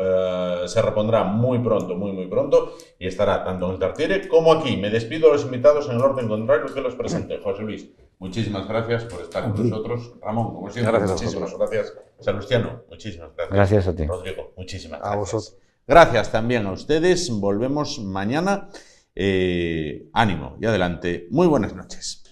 Se repondrá muy pronto, muy pronto, y estará tanto en el Tartiere como aquí. Me despido de los invitados en el orden contrario que los presenté. José Luis, muchísimas gracias por estar con nosotros. Ramón, como siempre, muchísimas gracias. Salustiano, muchísimas gracias. Gracias a ti. Rodrigo, muchísimas gracias. A vosotros. Gracias también a ustedes. Volvemos mañana. Ánimo y adelante. Muy buenas noches.